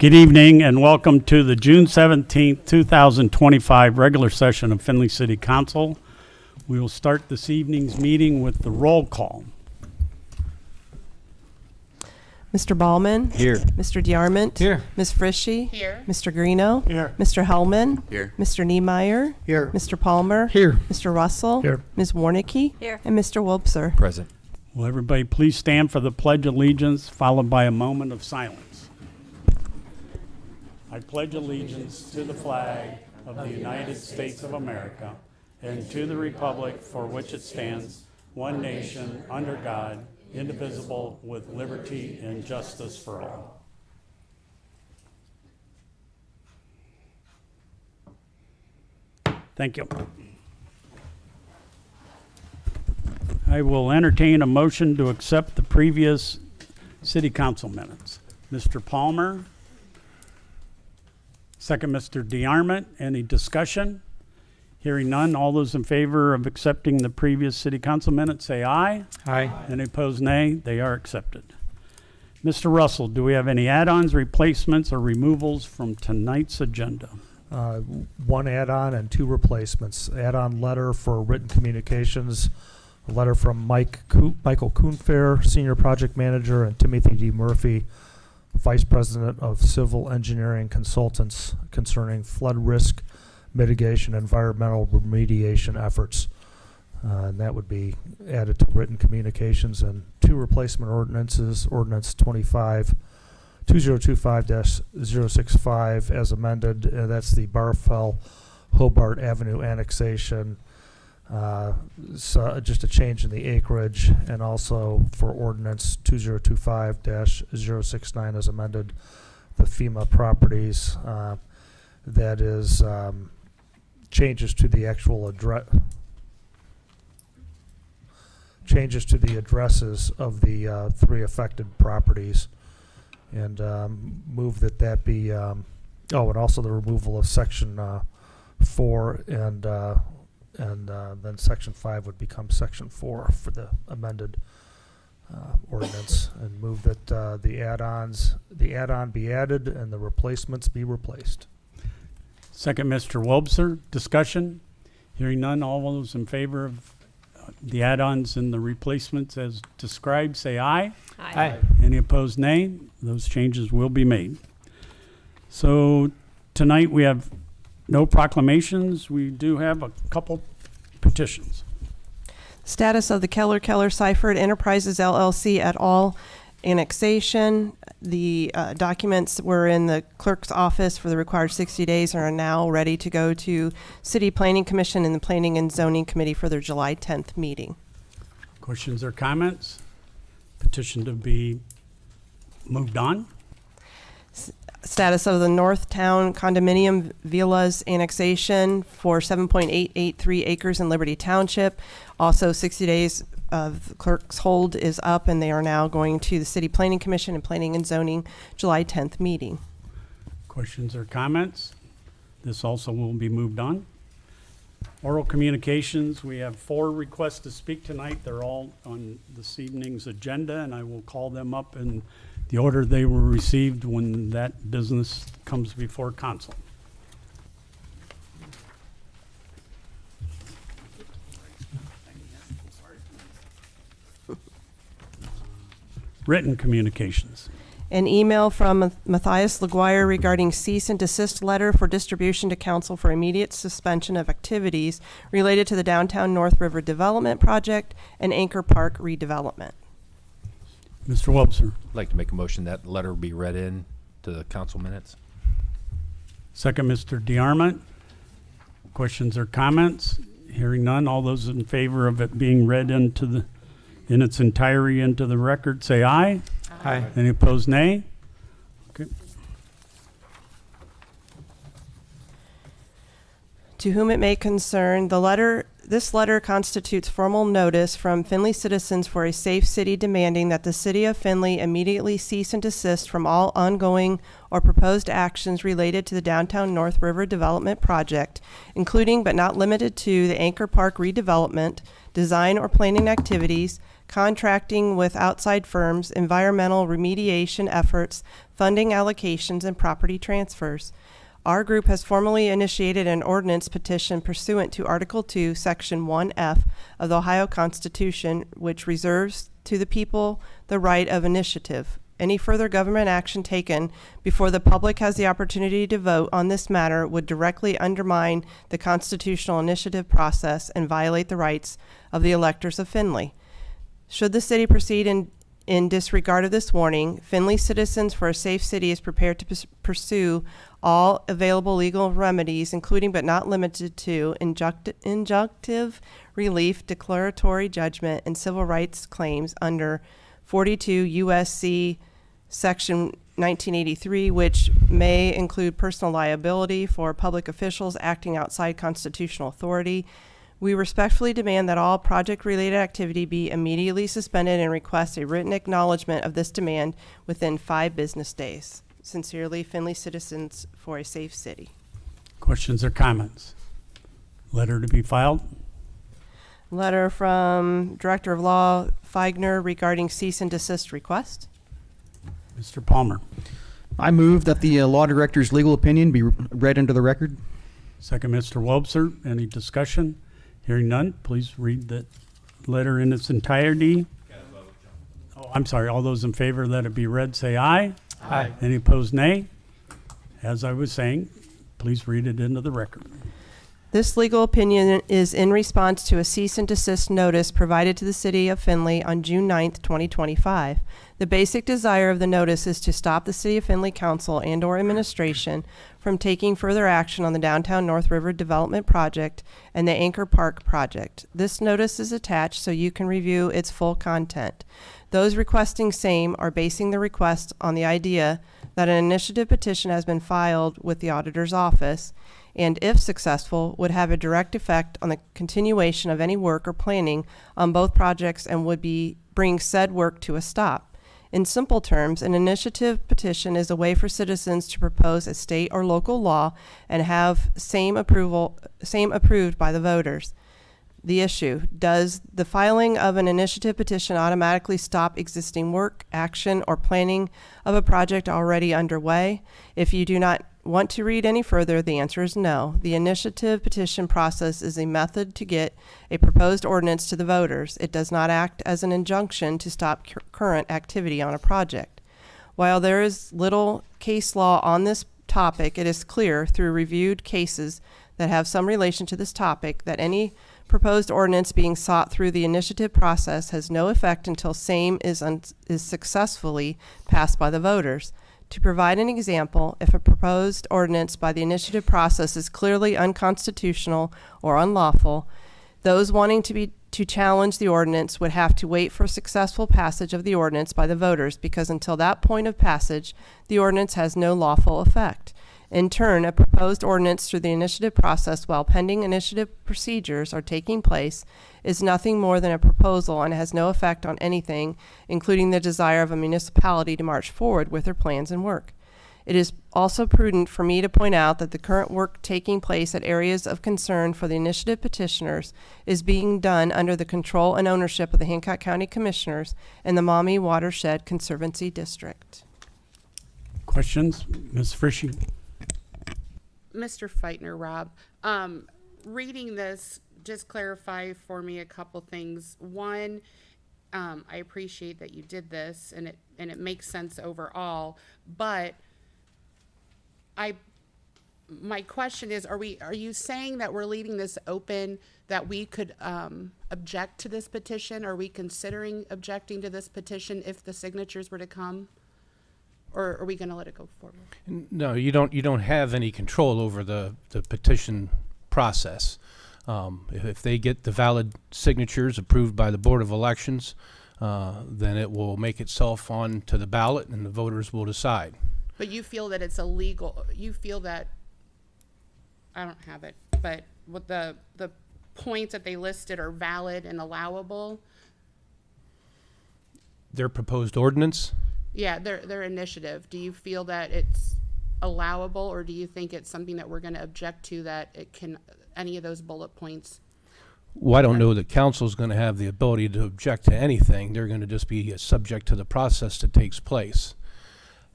Good evening and welcome to the June 17th, 2025 regular session of Findlay City Council. We will start this evening's meeting with the roll call. Mr. Ballman? Here. Mr. DeArmond? Here. Ms. Frischie? Here. Mr. Greeno? Here. Mr. Hellman? Here. Mr. Niemeyer? Here. Mr. Palmer? Here. Mr. Russell? Here. Ms. Warnicki? Here. And Mr. Wobser? Present. Will everybody please stand for the Pledge of Allegiance, followed by a moment of silence. I pledge allegiance to the flag of the United States of America and to the republic for which it stands, one nation, under God, indivisible, with liberty and justice for all. Thank you. I will entertain a motion to accept the previous city council minutes. Mr. Palmer. Second, Mr. DeArmond. Any discussion? Hearing none, all those in favor of accepting the previous city council minutes say aye. Aye. Any opposed, nay. They are accepted. Mr. Russell, do we have any add-ons, replacements, or removals from tonight's agenda? One add-on and two replacements. Add-on letter for written communications, a letter from Michael Kuhnfair, Senior Project Manager, and Timothy D. Murphy, Vice President of Civil Engineering Consultants, concerning flood risk mitigation, environmental remediation efforts. And that would be added to written communications. And two replacement ordinances, Ordinance 2025-065 as amended. That's the Barfell Hobart Avenue annexation. So just a change in the acreage, and also for Ordinance 2025-069 as amended, the FEMA properties. That is changes to the actual address. Changes to the addresses of the three affected properties, and move that be, and also the removal of Section 4, and then Section 5 would become Section 4 for the amended ordinance, and move that the add-on be added and the replacements be replaced. Second, Mr. Wobser. Discussion? Hearing none, all those in favor of the add-ons and the replacements as described, say aye. Aye. Any opposed, nay. Those changes will be made. So tonight we have no proclamations. We do have a couple petitions. Status of the Keller Seifert Enterprises LLC et al. Annexation. The documents were in the clerk's office for the required 60 days and are now ready to go to City Planning Commission and the Planning and Zoning Committee for their July 10th meeting. Questions or comments? Petition to be moved on. Status of the Northtown Condominium Villas annexation for 7.883 acres in Liberty Township. Also 60 days of the clerk's hold is up, and they are now going to the City Planning Commission and Planning and Zoning July 10th meeting. Questions or comments? This also will be moved on. Oral communications, we have 4 requests to speak tonight. They're all on this evening's agenda, and I will call them up in the order they were received when that business comes before council. Written communications. An email from Matthias LaGuire regarding cease and desist letter for distribution to council for immediate suspension of activities related to the downtown North River Development Project and Anchor Park redevelopment. Mr. Wobser. I'd like to make a motion that letter be read in to the council minutes. Second, Mr. DeArmond. Questions or comments? Hearing none, all those in favor of it being read in its entirety into the record, say aye. Aye. Any opposed, nay? Okay. To whom it may concern, the letter This letter constitutes formal notice from Findlay citizens for a safe city demanding that the city of Findlay immediately cease and desist from all ongoing or proposed actions related to the downtown North River Development Project, including but not limited to the Anchor Park redevelopment, design or planning activities, contracting with outside firms, environmental remediation efforts, funding allocations, and property transfers. Our group has formally initiated an ordinance petition pursuant to Article 2, Section 1F of the Ohio Constitution, which reserves to the people the right of initiative. Any further government action taken before the public has the opportunity to vote on this matter would directly undermine the constitutional initiative process and violate the rights of the electors of Findlay. Should the city proceed in disregard of this warning, Findlay Citizens for a Safe City is prepared to pursue all available legal remedies, including but not limited to injunctive relief, declaratory judgment, and civil rights claims under 42 U.S.C. Section 1983, which may include personal liability for public officials acting outside constitutional authority. We respectfully demand that all project-related activity be immediately suspended and request a written acknowledgement of this demand within 5 business days. Sincerely, Findlay Citizens for a Safe City. Questions or comments? Letter to be filed. Letter from Director of Law Feigner regarding cease and desist request. Mr. Palmer. I move that the law director's legal opinion be read into the record. Second, Mr. Wobser. Any discussion? Hearing none, please read the letter in its entirety. Oh, I'm sorry. All those in favor, let it be read, say aye. Aye. Any opposed, nay? As I was saying, please read it into the record. This legal opinion is in response to a cease and desist notice provided to the city of Findlay on June 9th, 2025. The basic desire of the notice is to stop the City of Findlay Council and/or administration from taking further action on the downtown North River Development Project and the Anchor Park project. This notice is attached so you can review its full content. Those requesting same are basing the request on the idea that an initiative petition has been filed with the auditor's office and, if successful, would have a direct effect on the continuation of any work or planning on both projects and would bring said work to a stop. In simple terms, an initiative petition is a way for citizens to propose a state or local law and have same approved by the voters. The issue: does the filing of an initiative petition automatically stop existing work, action, or planning of a project already underway? If you do not want to read any further, the answer is no. The initiative petition process is a method to get a proposed ordinance to the voters. It does not act as an injunction to stop current activity on a project. While there is little case law on this topic, it is clear through reviewed cases that have some relation to this topic that any proposed ordinance being sought through the initiative process has no effect until same is successfully passed by the voters. To provide an example, if a proposed ordinance by the initiative process is clearly unconstitutional or unlawful, those wanting to challenge the ordinance would have to wait for successful passage of the ordinance by the voters, because until that point of passage, the ordinance has no lawful effect. In turn, a proposed ordinance through the initiative process while pending initiative procedures are taking place is nothing more than a proposal and has no effect on anything, including the desire of a municipality to march forward with their plans and work. It is also prudent for me to point out that the current work taking place at areas of concern for the initiative petitioners is being done under the control and ownership of the Hancock County Commissioners and the Maumee Watershed Conservancy District. Questions? Ms. Frischie? Mr. Feitner, Rob, reading this, just clarify for me a couple things. One, I appreciate that you did this, and it makes sense overall. But my question is, are you saying that we're leaving this open, that we could object to this petition? Are we considering objecting to this petition if the signatures were to come? Or are we going to let it go forward? No, you don't have any control over the petition process. If they get the valid signatures approved by the Board of Elections, then it will make itself onto the ballot and the voters will decide. But you feel that it's illegal. You feel that, I don't have it, but with the points that they listed are valid and allowable? Their proposed ordinance, Yeah, their initiative. Do you feel that it's allowable, or do you think it's something that we're going to object to, that it can, any of those bullet points? well, I don't know that council's going to have the ability to object to anything. They're going to just be subject to the process that takes place.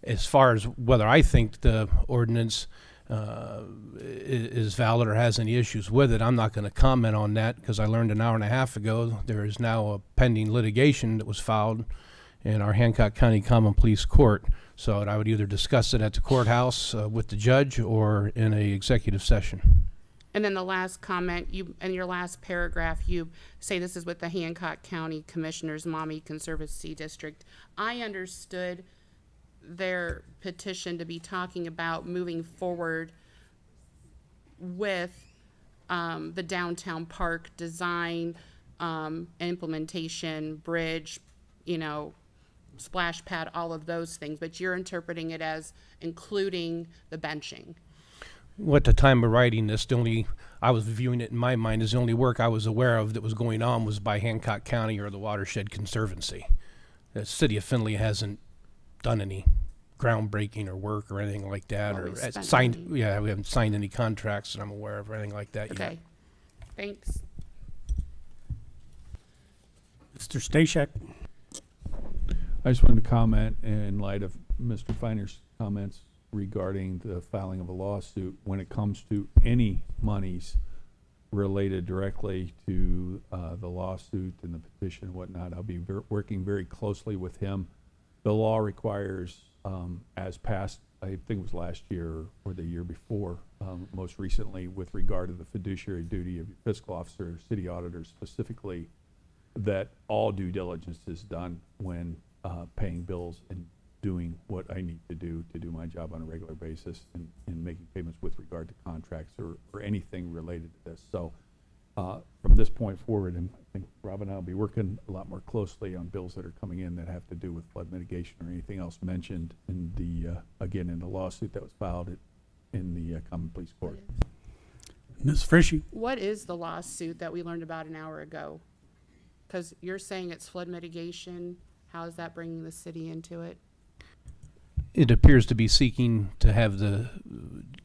As far as whether I think the ordinance is valid or has any issues with it, I'm not going to comment on that, because I learned an hour and a half ago there is now a pending litigation that was filed in our Hancock County Common Pleas Court. So I would either discuss it at the courthouse with the judge or in a executive session. And then the last comment, you, in your last paragraph, you say this is with the Hancock County Commissioners Maumee Conservancy District. I understood their petition to be talking about moving forward with the downtown park design, implementation, bridge, splash pad, all of those things. But you're interpreting it as including the benching. Well, at the time of writing this, I was viewing it in my mind as the only work I was aware of that was going on was by Hancock County or the Watershed Conservancy. The city of Findlay hasn't done any groundbreaking or work or anything like that, Well, or we've spent signed. money. Yeah, we haven't signed any contracts that I'm aware of or anything like that yet. Okay, thanks. Mr. Stashak? I just wanted to comment in light of Mr. Feiner's comments regarding the filing of a lawsuit. When it comes to any monies related directly to the lawsuit and the petition and whatnot, I'll be working very closely with him. The law requires, as passed, I think it was last year or the year before, most recently, with regard to the fiduciary duty of fiscal officer, city auditor specifically, that all due diligence is done when paying bills and doing what I need to do my job on a regular basis and making payments with regard to contracts or anything related to this. So from this point forward, and I think Rob and I will be working a lot more closely on bills that are coming in that have to do with flood mitigation or anything else mentioned in the, again, in the lawsuit that was filed in the Common Pleas Court. Ms. Frishy? What is the lawsuit that we learned about an hour ago? Because you're saying it's flood mitigation. How is that bringing the city into it? It appears to be seeking to have the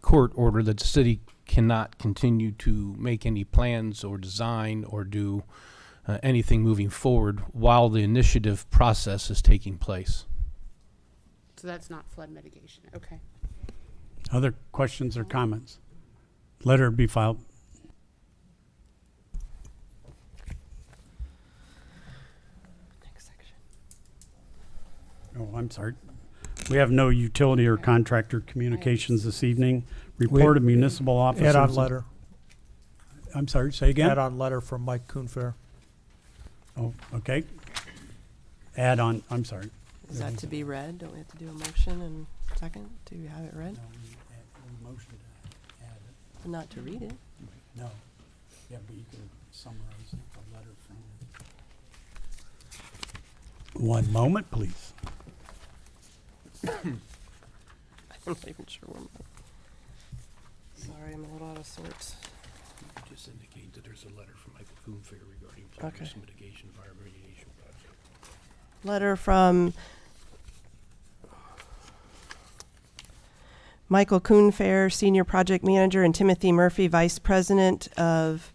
court order that the city cannot continue to make any plans or design or do anything moving forward while the initiative process is taking place. So that's not flood mitigation. Okay. Other questions or comments? Letter be filed. Next section. Oh, I'm sorry. We have no utility or contractor communications this evening. Report of municipal officers. Add-on letter. I'm sorry, say again? Add-on letter from Mike Kuhnfair. Oh, okay. Add on, I'm sorry. Is that to be read? Don't we have to do a motion and second to have it read? Motion to add it. But not to read it. No. Yeah, but you can summarize the letter from. One moment, please. I'm not even sure where Sorry, I'm a little out of sorts. Just indicate that there's a letter from Michael Kuhnfair regarding Okay. risk mitigation, fire mitigation project. Letter from Michael Kuhnfair, Senior Project Manager, and Timothy Murphy, Vice President of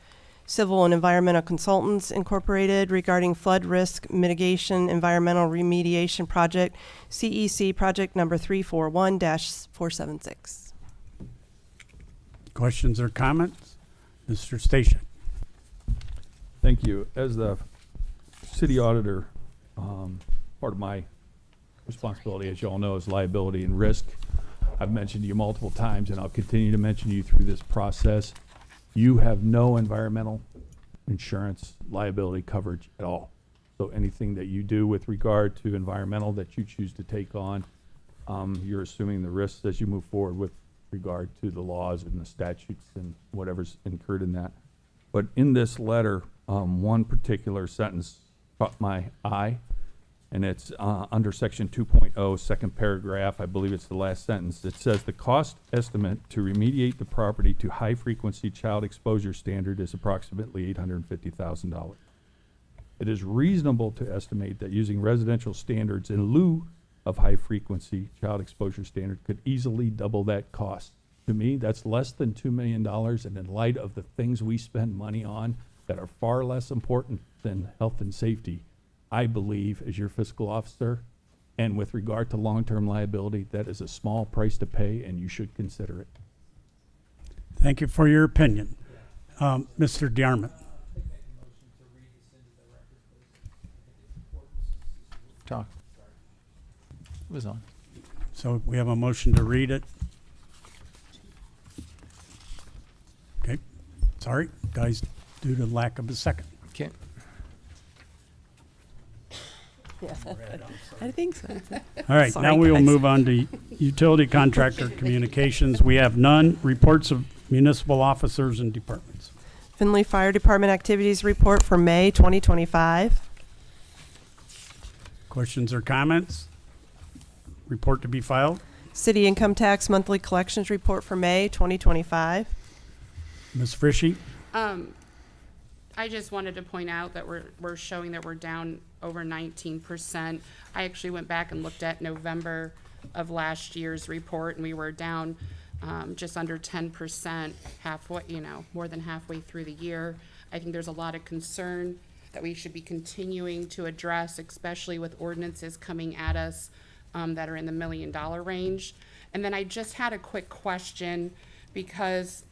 Civil and Environmental Consultants Incorporated, regarding flood risk mitigation environmental remediation project, CEC project number 341-476. Questions or comments? Mr. Stashak? Thank you. As the city auditor, part of my responsibility, as you all know, is liability and risk. I've mentioned to you multiple times, and I'll continue to mention to you through this process. You have no environmental insurance liability coverage at all. So anything that you do with regard to environmental that you choose to take on, you're assuming the risks as you move forward with regard to the laws and the statutes and whatever's incurred in that. But in this letter, one particular sentence caught my eye, And it's under section 2.0, second paragraph, I believe it's the last sentence. It says the cost estimate to remediate the property to high-frequency child exposure standard is approximately $850,000. It is reasonable to estimate that using residential standards in lieu of high-frequency child exposure standard could easily double that cost. To me, that's less than $2 million, and in light of the things we spend money on that are far less important than health and safety, I believe, as your fiscal officer, and with regard to long-term liability, that is a small price to pay, and you should consider it. Thank you for your opinion. Mr. Diarmid. Talk. It was on. So we have a motion to read it. Okay, sorry, guys, due to lack of a second. Okay. Yeah. I think so. All right, Sorry, now we will guys. move on to utility contractor communications. We have none. Reports of municipal officers and departments. Findlay Fire Department activities report for May 2025. Questions or comments? Report to be filed. City income tax monthly collections report for May 2025. Ms. Frishy? I just wanted to point out that we're showing that we're down over 19%. I actually went back and looked at November of last year's report, and we were down just under 10%, halfway, more than halfway through the year. I think there's a lot of concern that we should be continuing to address, especially with ordinances coming at us that are in the $1 million range. And then I just had a quick question because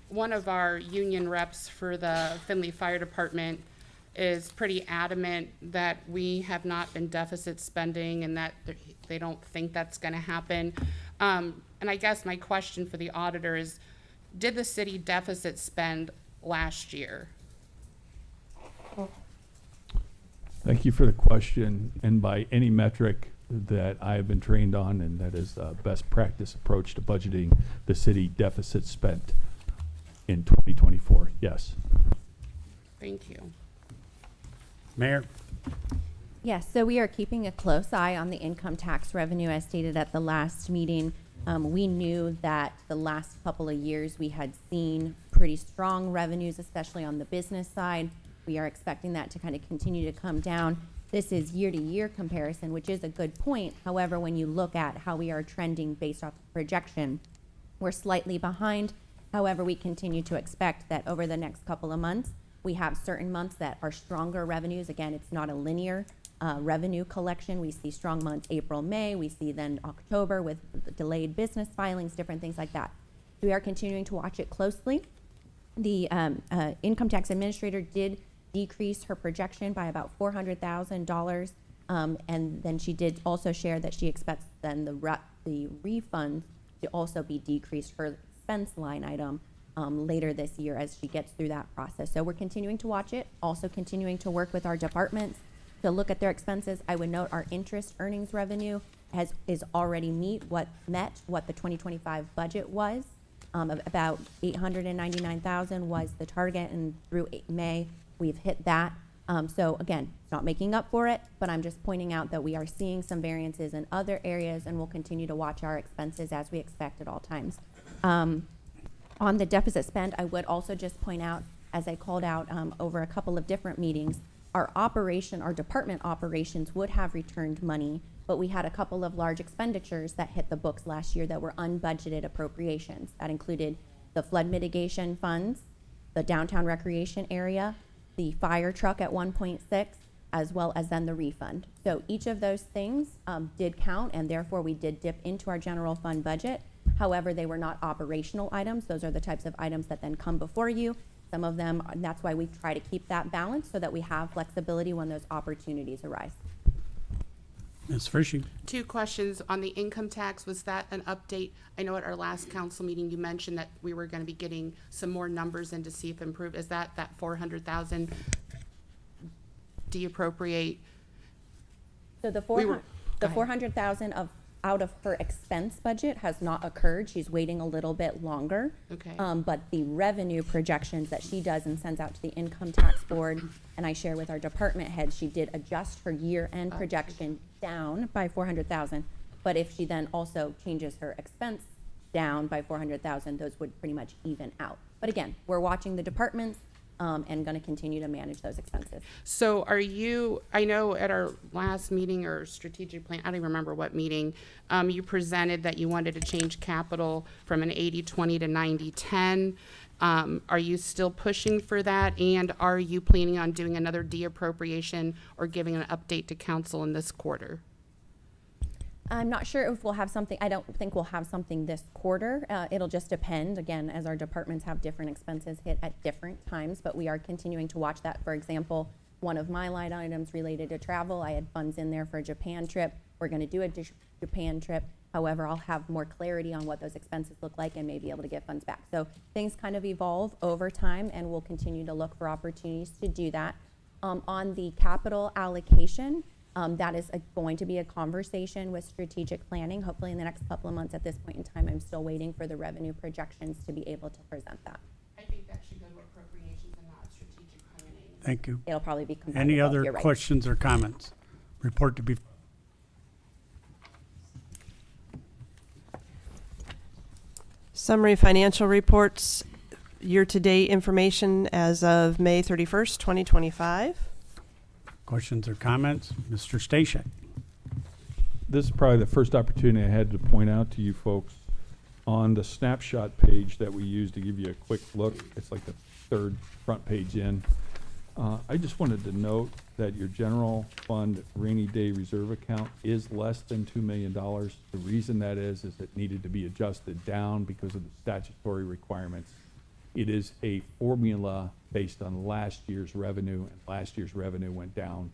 one of our union reps for the Findlay Fire Department is pretty adamant that we have not been deficit spending and that they don't think that's going to happen. And I guess my question for the auditor is, did the city deficit spend last year? Thank you for the question, and by any metric that I have been trained on, and that is a best practice approach to budgeting, the city deficit spent in 2024, yes. Thank you. Mayor? Yes, so we are keeping a close eye on the income tax revenue as stated at the last meeting. We knew that the last couple of years we had seen pretty strong revenues, especially on the business side. We are expecting that to kind of continue to come down. This is year-to-year comparison, which is a good point. However, when you look at how we are trending based off the projection, we're slightly behind. However, we continue to expect that over the next couple of months, we have certain months that are stronger revenues. Again, it's not a linear revenue collection. We see strong months April, May. We see then October with delayed business filings, different things like that. We are continuing to watch it closely. The income tax administrator did decrease her projection by about $400,000, and then she did also share that she expects then the refund to also be decreased, her expense line item, later this year as she gets through that process. So we're continuing to watch it, also continuing to work with our departments to look at their expenses. I would note our interest earnings revenue is already met what the 2025 budget was. Of about $899,000 was the target, and through May we've hit that. So again, it's not making up for it, but I'm just pointing out that we are seeing some variances in other areas, and we'll continue to watch our expenses as we expect at all times. On the deficit spend, I would also just point out, as I called out over a couple of different meetings, our department operations would have returned money, but we had a couple of large expenditures that hit the books last year that were unbudgeted appropriations. That included the flood mitigation funds, the downtown recreation area, the fire truck at 1.6, as well as then the refund. So each of those things did count, and therefore we did dip into our general fund budget. However, they were not operational items. Those are the types of items that then come before you. Some of them, and that's why we try to keep that balance so that we have flexibility when those opportunities arise. Ms. Frishy? 2 questions on the income tax. Was that an update? I know at our last council meeting you mentioned that we were going to be getting some more numbers in to see if improved. Is that $400,000 deappropriate? So the We were- the go ahead. 400,000 of out of her expense budget has not occurred. She's waiting a little bit longer. Okay. But the revenue projections that she does and sends out to the income tax board, and I share with our department head, she did adjust her year-end projection down by 400,000. But if she then also changes her expense down by 400,000, those would pretty much even out. But again, we're watching the departments and going to continue to manage those expenses. So are you, I know at our last meeting or strategic plan, I don't even remember what meeting, you presented that you wanted to change capital from an 80-20 to 90-10. Are you still pushing for that? And are you planning on doing another de-appropriation or giving an update to council in this quarter? I'm not sure if we'll have something, I don't think we'll have something this quarter. It'll just depend, again, as our departments have different expenses hit at different times, but we are continuing to watch that. For example, one of my line items related to travel, I had funds in there for a Japan trip. We're gonna do a Japan trip. However, I'll have more clarity on what those expenses look like and may be able to get funds back. So things kind of evolve over time, and we'll continue to look for opportunities to do that. On the capital allocation, that is going to be a conversation with strategic planning, hopefully in the next couple of months. At this point in time, I'm still waiting for the revenue projections to be able to present that. I think that should go to appropriations and not strategic planning. Thank you. It'll probably be combined. Any with both, other you're right. questions or comments? Report to be. Summary financial reports, year-to-date information as of May 31st, 2025. Questions or comments? Mr. Stashek. This is probably the first opportunity I had to point out to you folks on the snapshot page that we use to give you a quick look. It's like the third front page in. I just wanted to note that your general fund rainy day reserve account is less than $2 million. The reason that is it needed to be adjusted down because of the statutory requirements. It is a formula based on last year's revenue, and last year's revenue went down.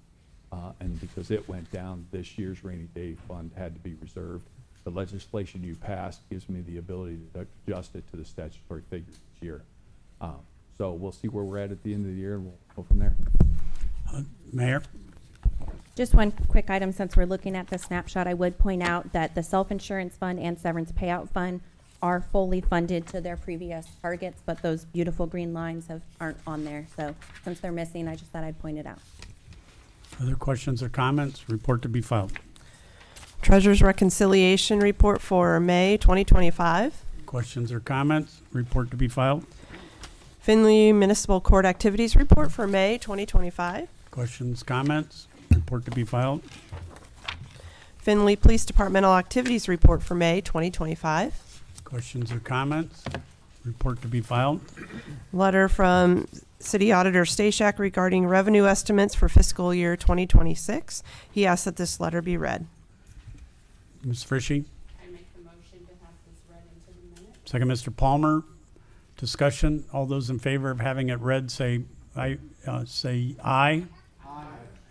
And because it went down, this year's rainy day fund had to be reserved. The legislation you passed gives me the ability to adjust it to the statutory figures each year. So we'll see where we're at the end of the year, and we'll go from there. Mayor. Just one quick item, since we're looking at the snapshot, I would point out that the self-insurance fund and severance payout fund are fully funded to their previous targets, but those beautiful green lines aren't on there. So since they're missing, I just thought I'd point it out. Other questions or comments? Report to be filed. Treasurer's reconciliation report for May 2025. Questions or comments? Report to be filed. Findlay Municipal Court activities report for May 2025. Questions, comments? Report to be filed. Findlay Police Departmental activities report for May 2025. Questions or comments? Report to be filed. Letter from City Auditor Stashak regarding revenue estimates for fiscal year 2026. He asks that this letter be read. Ms. Frischie. I make the motion to have this read into the minutes. Second, Mr. Palmer. Discussion. All those in favor of having it read, say aye. Aye.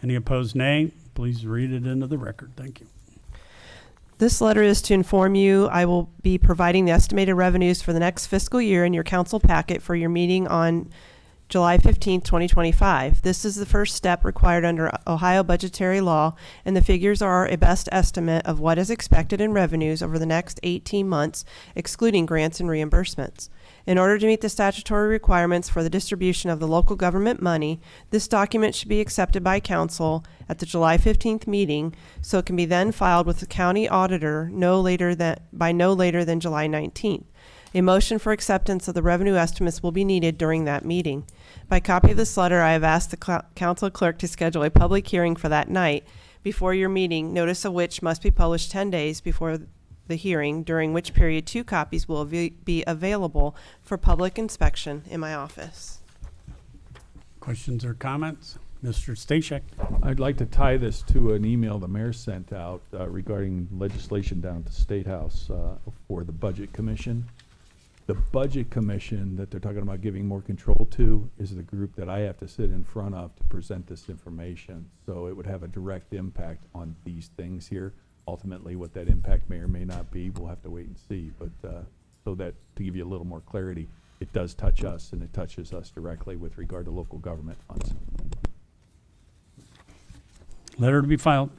Any opposed, nay? Please read it into the record. Thank you. This letter is to inform you I will be providing the estimated revenues for the next fiscal year in your council packet for your meeting on July 15th, 2025. This is the first step required under Ohio budgetary law, and the figures are a best estimate of what is expected in revenues over the next 18 months, excluding grants and reimbursements. In order to meet the statutory requirements for the distribution of the local government money, this document should be accepted by council at the July 15th meeting, so it can be then filed with the county auditor by no later than July 19th. A motion for acceptance of the revenue estimates will be needed during that meeting. By copy of this letter, I have asked the council clerk to schedule a public hearing for that night before your meeting, notice of which must be published 10 days before the hearing, during which period 2 copies will be available for public inspection in my office. Questions or comments? Mr. Stashek. I'd like to tie this to an email the mayor sent out regarding legislation down at the State House for the Budget Commission. The Budget Commission that they're talking about giving more control to is the group that I have to sit in front of to present this information. So it would have a direct impact on these things here. Ultimately, what that impact may or may not be, we'll have to wait and see. But so that, to give you a little more clarity, it does touch us, and it touches us directly with regard to local government funds. Letter to be filed.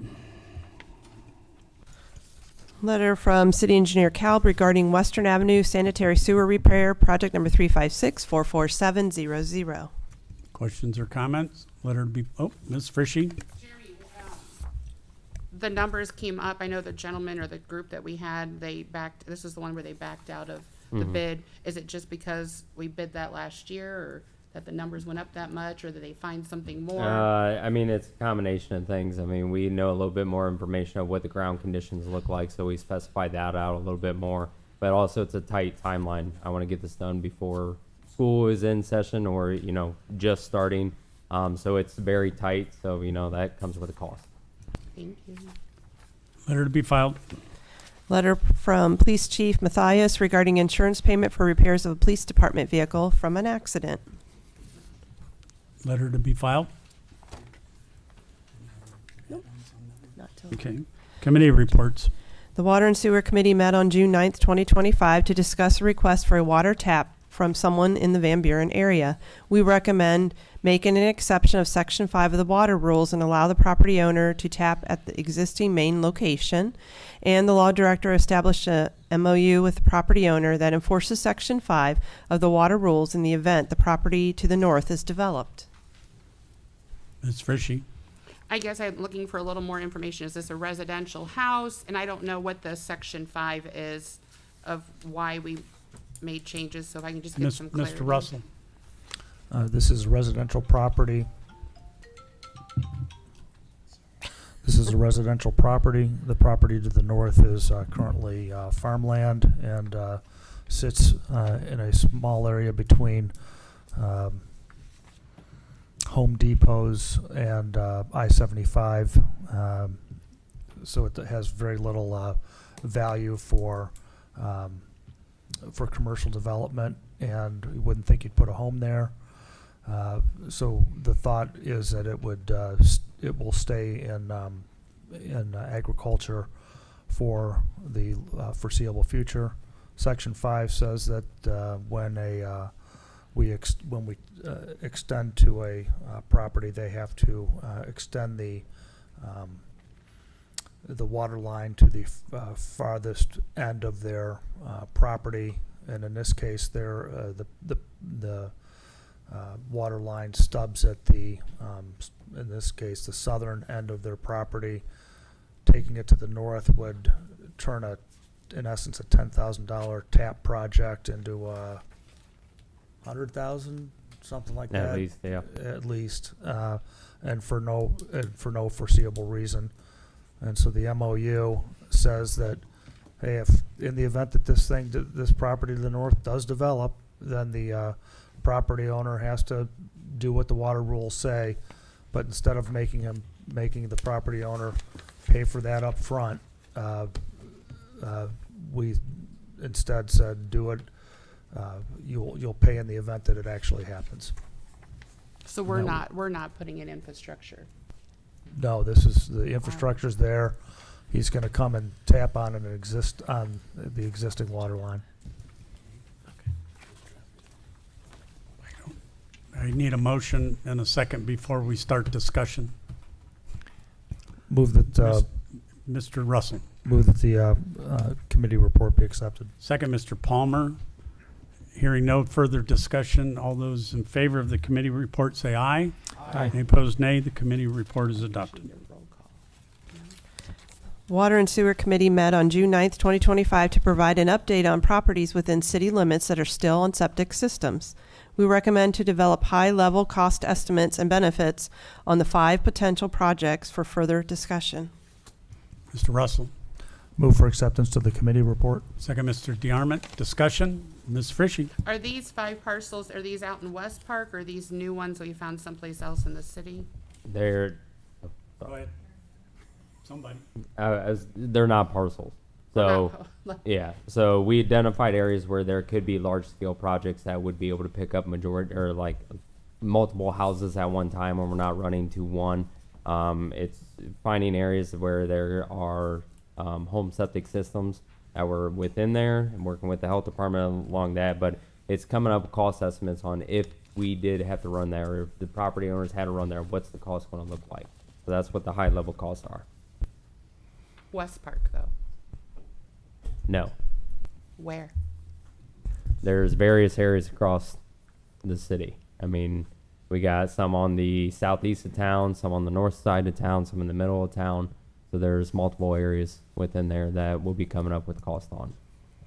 Letter from City Engineer Kalb regarding Western Avenue sanitary sewer repair, project number 356-44700. Questions or comments? Letter to be, Ms. Frishy? Jeremy, the numbers came up. I know the gentleman or the group that we had, this is the one where they backed out of the bid. Is it just because we bid that last year, or that the numbers went up that much, or did they find something more? I mean, it's a combination of things. I mean, we know a little bit more information of what the ground conditions look like, so we specified that out a little bit more. But also, it's a tight timeline. I want to get this done before school is in session or, just starting. So it's very tight, so, that comes with a cost. Thank you. Letter to be filed. Letter from Police Chief Matthias regarding insurance payment for repairs of a police department vehicle from an accident. Letter to be filed. Not till Okay. Committee reports. The Water and Sewer Committee met on June 9th, 2025 to discuss a request for a water tap from someone in the Van Buren area. We recommend making an exception of Section 5 of the water rules and allow the property owner to tap at the existing main location. And the law director established a MOU with the property owner that enforces Section 5 of the water rules in the event the property to the north is developed. Ms. Frishy? I guess I'm looking for a little more information. Is this a residential house? And I don't know what the Section 5 is of why we made changes, so if I can just get some clarity. Mr. Russell? This is residential property. This is a residential property. The property to the north is currently farmland and sits in a small area between Home Depots and I-75. So it has very little value for commercial development, and you wouldn't think you'd put a home there. So the thought is that it will stay in agriculture for the foreseeable future. Section 5 says that when we extend to a property, they have to extend the water line to the farthest end of their property, and in this case, the water line stubs at the in this case the southern end of their property. Taking it to the north would turn in essence a $10,000 tap project into a $100,000, something like that. At least, yeah. At least, and for no foreseeable reason. And so the MOU says that, hey, if in the event that this property to the north does develop, then the property owner has to do what the water rules say. But instead of making the property owner pay for that up front, we instead said, do it. You'll pay in the event that it actually happens. So we're not putting in infrastructure. No, this is the infrastructure's there. He's going to come and tap on the existing water line. I need a motion and a second before we start discussion. Move that Mr. Russell. move that the committee report be accepted. Second, Mr. Palmer. Hearing no further discussion, all those in favor of the committee report say aye. Aye. Any opposed, nay. The committee report is adopted. Water and Sewer Committee met on June 9th, 2025 to provide an update on properties within city limits that are still on septic systems. We recommend to develop high-level cost estimates and benefits on the 5 potential projects for further discussion. Mr. Russell. Move for acceptance to the committee report. Second, Mr. DeArmond. Discussion. Ms. Frishy. Are these 5 parcels, are these out in West Park, or are these new ones we found someplace else in the city? They're Go ahead. Somebody. they're not parcels. So yeah, so we identified areas where there could be large scale projects that would be able to pick up majority or like multiple houses at one time when we're not running to one. It's finding areas where there are home septic systems that were within there and working with the health department along that, but it's coming up with cost estimates on if we did have to run there or if the property owners had to run there, what's the cost going to look like. So that's what the high level costs are. West Park, though. No. Where? There's various areas across the city. I mean, we got some on the southeast of town, some on the north side of town, some in the middle of town. So there's multiple areas within there that we'll be coming up with cost on.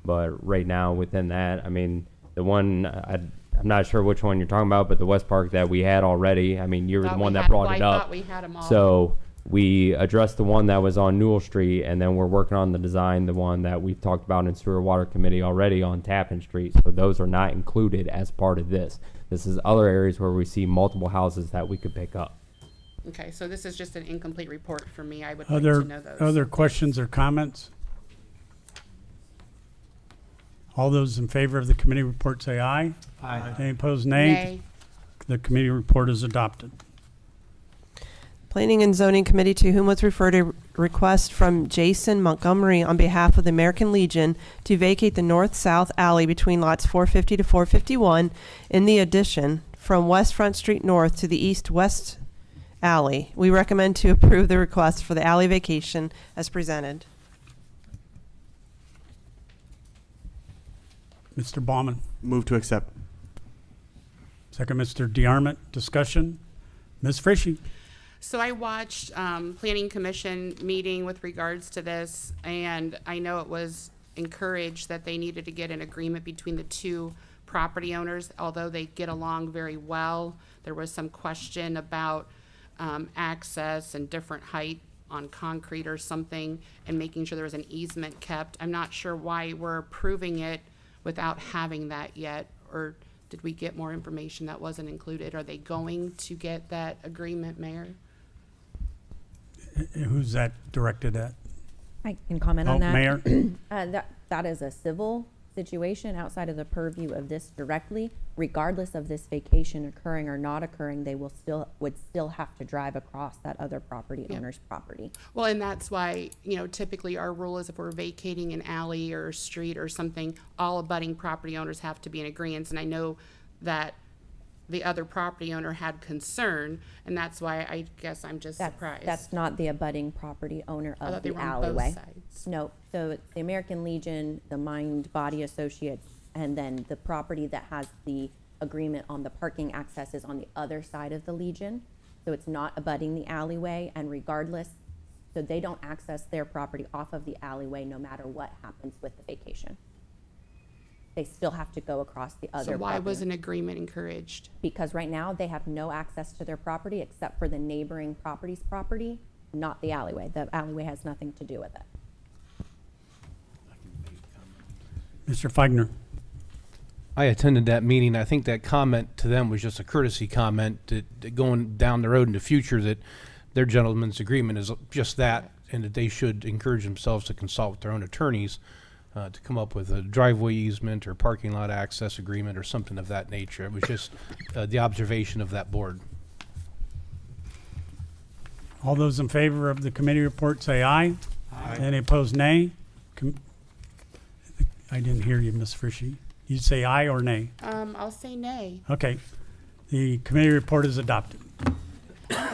But right now within that, I mean, the one, I'm not sure which one you're talking about, but the West Park that we had already, I mean, you were the one that brought it I up. thought we had them all. So we addressed the one that was on Newell Street, and then we're working on the design, the one that we've talked about in Sewer Water Committee already on Tappan Street. So those are not included as part of this. This is other areas where we see multiple houses that we could pick up. Okay, so this is just an incomplete report for me. I would like to know those. Other questions or comments? All those in favor of the committee report say aye. Aye. Any opposed, nay? Nay. The committee report is adopted. Planning and Zoning Committee, to whom was referred a request from Jason Montgomery on behalf of the American Legion to vacate the north-south alley between lots 450 to 451 in the addition from West Front Street North to the east-west alley. We recommend to approve the request for the alley vacation as presented. Mr. Baumann, Move to accept. second Mr. DeArmond, discussion. Ms. Frishy. So I watched Planning Commission meeting with regards to this, and I know it was encouraged that they needed to get an agreement between the two property owners, although they get along very well. There was some question about access and different height on concrete or something, and making sure there was an easement kept. I'm not sure why we're approving it without having that yet, or did we get more information that wasn't included? Are they going to get that agreement, Mayor? Who's that directed at? I can comment on Oh, that. Mayor? That is a civil situation outside of the purview of this directly. Regardless of this vacation occurring or not occurring, they would still have to drive across that other property owner's property. Well, and that's why, typically our rule is if we're vacating an alley or a street or something, all abutting property owners have to be in agreement. And I know that the other property owner had concern, and that's why I guess I'm just surprised. That's not the abutting property owner I of thought they the were on both alleyway. sides. No, so it's the American Legion, the Mind Body Associates, and then the property that has the agreement on the parking access is on the other side of the Legion. So it's not abutting the alleyway, and regardless, so they don't access their property off of the alleyway no matter what happens with the vacation. They still have to go across the other So why property. was an agreement encouraged? Because right now they have no access to their property except for the neighboring property's property, not the alleyway. The alleyway has nothing to do with it. Mr. Feigner. I attended that meeting. I think that comment to them was just a courtesy comment that going down the road in the future that their gentleman's agreement is just that, and that they should encourage themselves to consult with their own attorneys to come up with a driveway easement or parking lot access agreement or something of that nature. It was just the observation of that board. All those in favor of the committee report say aye. Aye. Any opposed, nay? I didn't hear you, Ms. Frishy. You say aye or nay? I'll say nay. Okay. The committee report is adopted.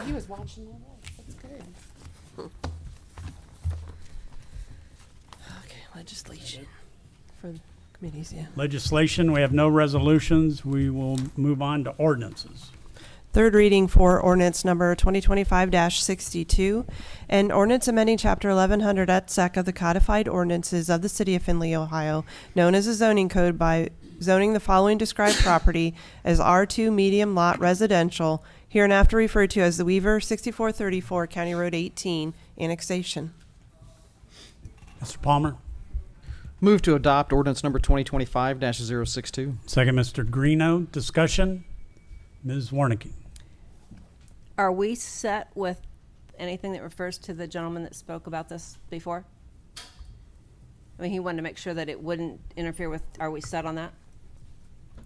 He was watching all this. That's good. Okay, legislation for committees, yeah. Legislation, we have no resolutions. We will move on to ordinances. Third reading for ordinance number 2025-62, an ordinance amending chapter 1100 et sec of the codified ordinances of the city of Findlay, Ohio, known as a zoning code by zoning the following described property as R2 medium lot residential, hereinafter referred to as the Weaver 6434 County Road 18 annexation. Mr. Palmer. Move to adopt ordinance number 2025-062. Second, Mr. Greeno. Discussion. Ms. Warnicki. Are we set with anything that refers to the gentleman that spoke about this before? I mean, he wanted to make sure that it wouldn't interfere with, are we set on that?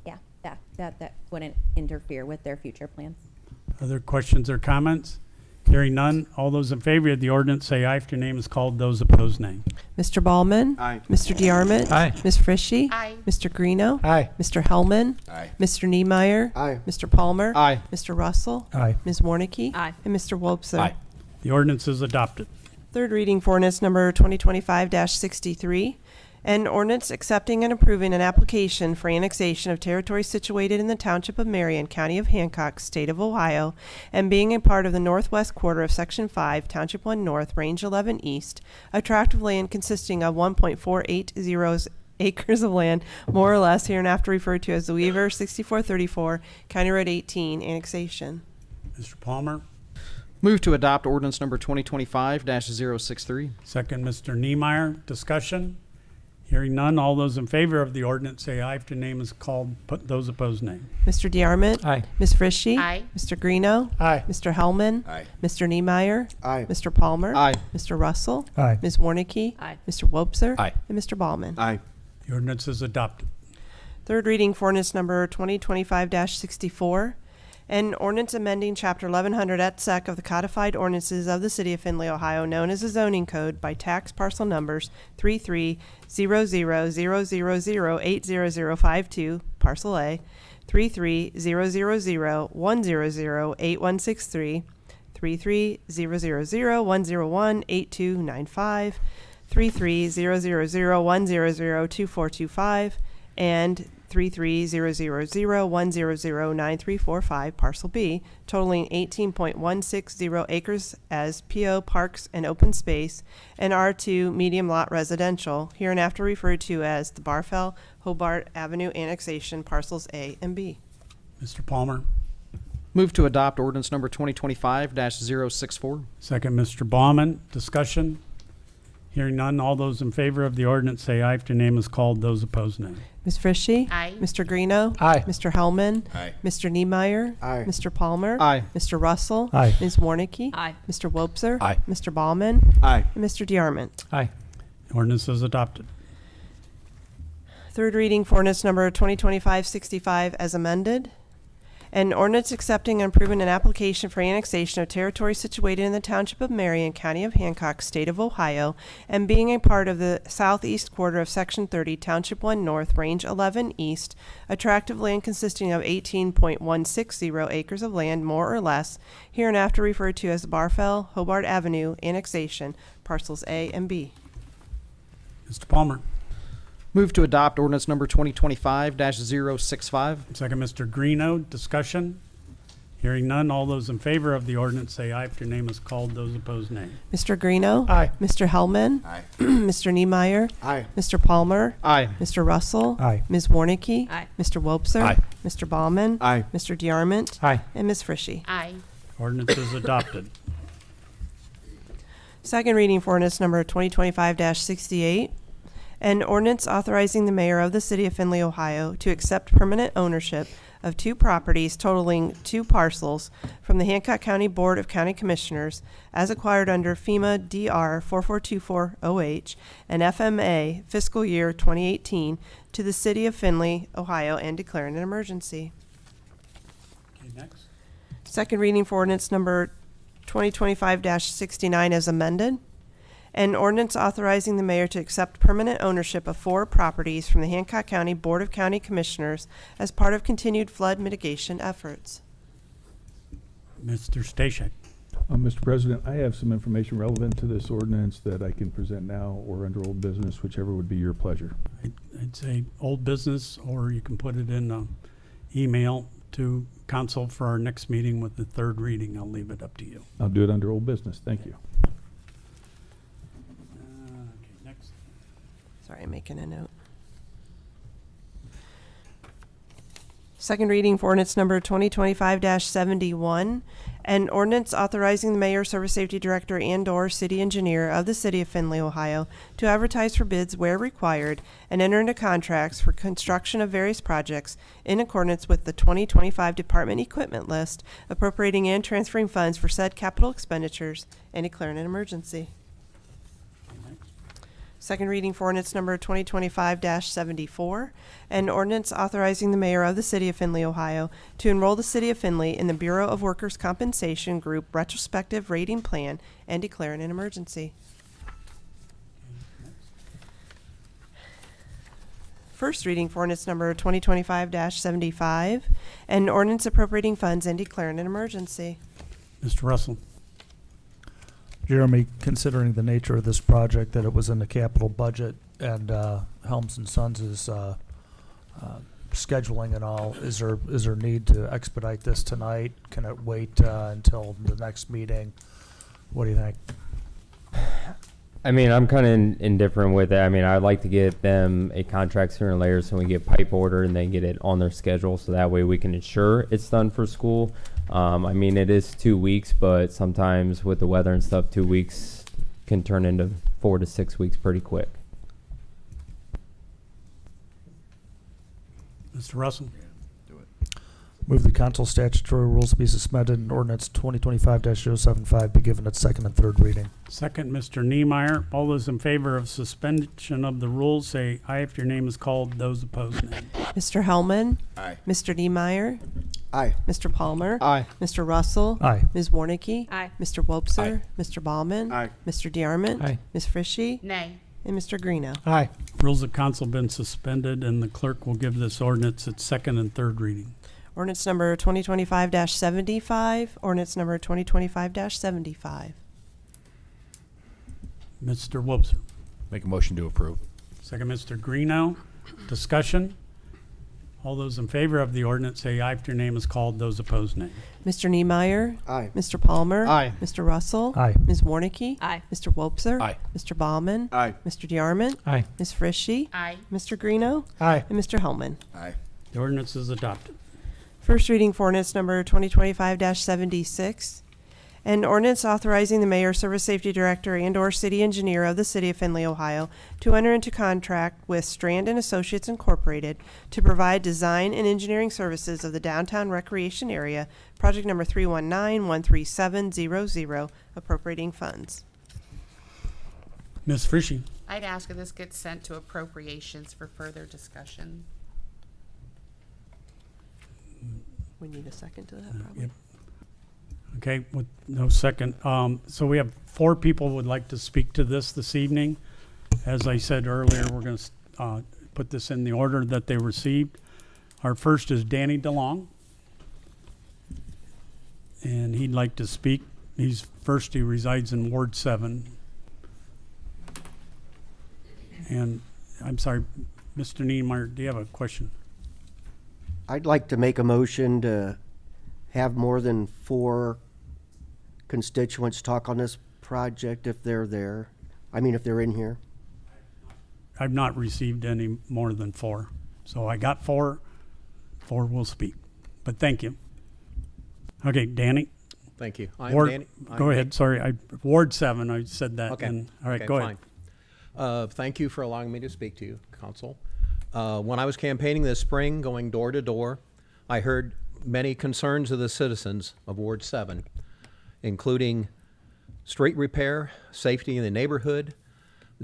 Yeah, that wouldn't interfere with their future plans. Other questions or comments? Hearing none. All those in favor of the ordinance say aye if your name is called. Those opposed, nay. Mr. Ballman? Aye. Mr. DeArmond? Aye. Ms. Frishy? Aye. Mr. Greeno? Aye. Mr. Hellman? Aye. Mr. Niemeyer? Aye. Mr. Palmer? Aye. Mr. Russell? Aye. Ms. Warnicki? Aye. And Mr. Wobser? Aye. The ordinance is adopted. Third reading for ordinance number 2025-63, An ordinance accepting and approving an application for annexation of territory situated in the Township of Marion, County of Hancock, State of Ohio, and being a part of the northwest quarter of Section 5, Township 1 North, Range 11 East, a tract of land consisting of 1.480 acres of land, more or less, hereinafter referred to as the Weaver 6434, County Road 18, annexation. Mr. Palmer, Move to adopt ordinance number 2025-063. second Mr. Niemeyer. Discussion? Hearing none, all those in favor of the ordinance say aye if the name is called. Put those opposed, nay. Mr. DeArmond? Aye. Ms. Frishy? Aye. Mr. Greeno? Aye. Mr. Hellman? Aye. Mr. Niemeyer? Aye. Mr. Palmer? Aye. Mr. Russell? Aye. Ms. Warnicki? Aye. Mr. Wobser? Aye. And Mr. Ballman? Aye. The ordinance is adopted. Third reading for ordinance number 2025-64. An ordinance amending Chapter 1100 et sec of the codified ordinances of the City of Findlay, Ohio, known as the zoning code by tax parcel numbers 330000080052, parcel A, 330001008163, 330001018295, 330001002425, and 330001009345, parcel B, totaling 18.160 acres as PO parks and open space, and R2 medium lot residential, hereinafter referred to as the Barfell Hobart Avenue annexation, parcels A and B. Mr. Palmer, Move to adopt ordinance number 2025-064. second Mr. Baumann. Discussion? Hearing none, all those in favor of the ordinance say aye if the name is called. Those opposed, nay. Ms. Frishy? Aye. Mr. Greeno? Aye. Mr. Hellman? Aye. Mr. Niemeyer? Aye. Mr. Palmer? Aye. Mr. Russell? Aye. Ms. Warnicki? Aye. Mr. Wobser? Aye. Mr. Ballman? Aye. And Mr. DeArmond. Aye. The ordinance is adopted. Third reading for ordinance number 2025-65 as amended. An ordinance accepting and approving an application for annexation of territory situated in the Township of Marion, County of Hancock, State of Ohio, and being a part of the southeast quarter of Section 30, Township 1 North, Range 11 East, a tract of land consisting of 18.160 acres of land, more or less, hereinafter referred to as the Barfell Hobart Avenue annexation, parcels A and B. Mr. Palmer, Move to adopt ordinance number 2025-065. second Mr. Greeno. Discussion? Hearing none, all those in favor of the ordinance say aye if your name is called. Those opposed, nay. Mr. Greeno? Aye. Mr. Hellman? Aye. Mr. Niemeyer? Aye. Mr. Palmer? Aye. Mr. Russell? Aye. Ms. Warnicki? Aye. Mr. Wobser? Aye. Mr. Ballman? Aye. Mr. DeArmond? Aye. And Ms. Frishy. Aye. Ordinance is adopted. Second reading for ordinance number 2025-68. An ordinance authorizing the mayor of the City of Findlay, Ohio, to accept permanent ownership of two properties totaling 2 parcels from the Hancock County Board of County Commissioners as acquired under FEMA DR 4424OH and FMA fiscal year 2018 to the City of Findlay, Ohio, and declaring an emergency. Okay, next. Second reading for ordinance number 2025-69 as amended. An ordinance authorizing the mayor to accept permanent ownership of 4 properties from the Hancock County Board of County Commissioners as part of continued flood mitigation efforts. Mr. Stashek. Mr. President, I have some information relevant to this ordinance that I can present now or under old business, whichever would be your pleasure. I'd say old business, or you can put it in email to council for our next meeting with the third reading. I'll leave it up to you. I'll do it under old business. Thank you. Okay, next. Sorry, I'm making a note. Second reading for ordinance number 2025-71, an ordinance authorizing the mayor, service safety director, and/or city engineer of the City of Findlay, Ohio, to advertise for bids where required and enter into contracts for construction of various projects in accordance with the 2025 Department Equipment List, appropriating and transferring funds for said capital expenditures, and declaring an emergency. Second reading for ordinance number 2025-74, an ordinance authorizing the mayor of the City of Findlay, Ohio, to enroll the City of Findlay in the Bureau of Workers' Compensation Group retrospective rating plan and declaring an emergency. First reading for ordinance number 2025-75, an ordinance appropriating funds and declaring an emergency. Mr. Russell. Jeremy, considering the nature of this project, that it was in the capital budget, and Helms and Sons is scheduling and all, is there need to expedite this tonight? Can it wait until the next meeting? What do you think? I mean, I'm kind of indifferent with it. I mean, I'd like to get them a contract sooner or later so we get pipe order and then get it on their schedule so that way we can ensure it's done for school. I mean, it is 2 weeks, but sometimes with the weather and stuff, 2 weeks can turn into 4 to 6 weeks pretty quick. Mr. Russell? Move the council statutory rules be suspended and ordinance 2025-075 be given its second and third reading. Second, Mr. Niemeyer. All those in favor of suspension of the rules say aye if your name is called. Those opposed, nay. Mr. Hellman? Aye. Mr. Niemeyer? Aye. Mr. Palmer? Aye. Mr. Russell? Aye. Ms. Warnicki? Aye. Mr. Wobser? Mr. Ballman? Aye. Mr. DeArmond? Aye. Ms. Frishy? Nay. And Mr. Greeno. Aye. Rules of council been suspended, and the clerk will give this ordinance its second and third reading. Ordinance number 2025-75, ordinance number 2025-75. Mr. Wobser. Make a motion to approve. Second, Mr. Greeno. Discussion. All those in favor of the ordinance say aye if your name is called. Those opposed, nay. Mr. Niemeyer. Aye. Mr. Palmer. Aye. Mr. Russell. Aye. Ms. Warnicki. Aye. Mr. Wobser. Aye. Mr. Ballman. Aye. Mr. DeArmond. Aye. Ms. Frishy. Aye. Mr. Greeno. Aye. And Mr. Hellman. Aye. The ordinance is adopted. First reading for ordinance number 2025-76. An ordinance authorizing the mayor, service safety director, and/or city engineer of the city of Findlay, Ohio, to enter into contract with Strand and Associates Incorporated to provide design and engineering services of the downtown recreation area, project number 319-13700, appropriating funds. Ms. Frishy. I'd ask if this gets sent to appropriations for further discussion. We need a second to that, probably. Yep. Okay, with no second. So we have 4 people would like to speak to this evening. As I said earlier, we're going to put this in the order that they received. Our first is Danny DeLong, and he'd like to speak. He resides in Ward 7. And I'm sorry, Mr. Niemeyer, do you have a question? I'd like to make a motion to have more than 4 constituents talk on this project if they're there. I mean, if they're in here. I've not received any more than 4. So I got 4. 4 will speak. But thank you. Okay, Danny. Thank you. I'm Ward, Danny. go ahead. Sorry, Ward 7. I said that. Okay. And, all right, Okay, go fine. ahead. Thank you for allowing me to speak to you, Council. When I was campaigning this spring, going door to door, I heard many concerns of the citizens of Ward 7, including street repair, safety in the neighborhood,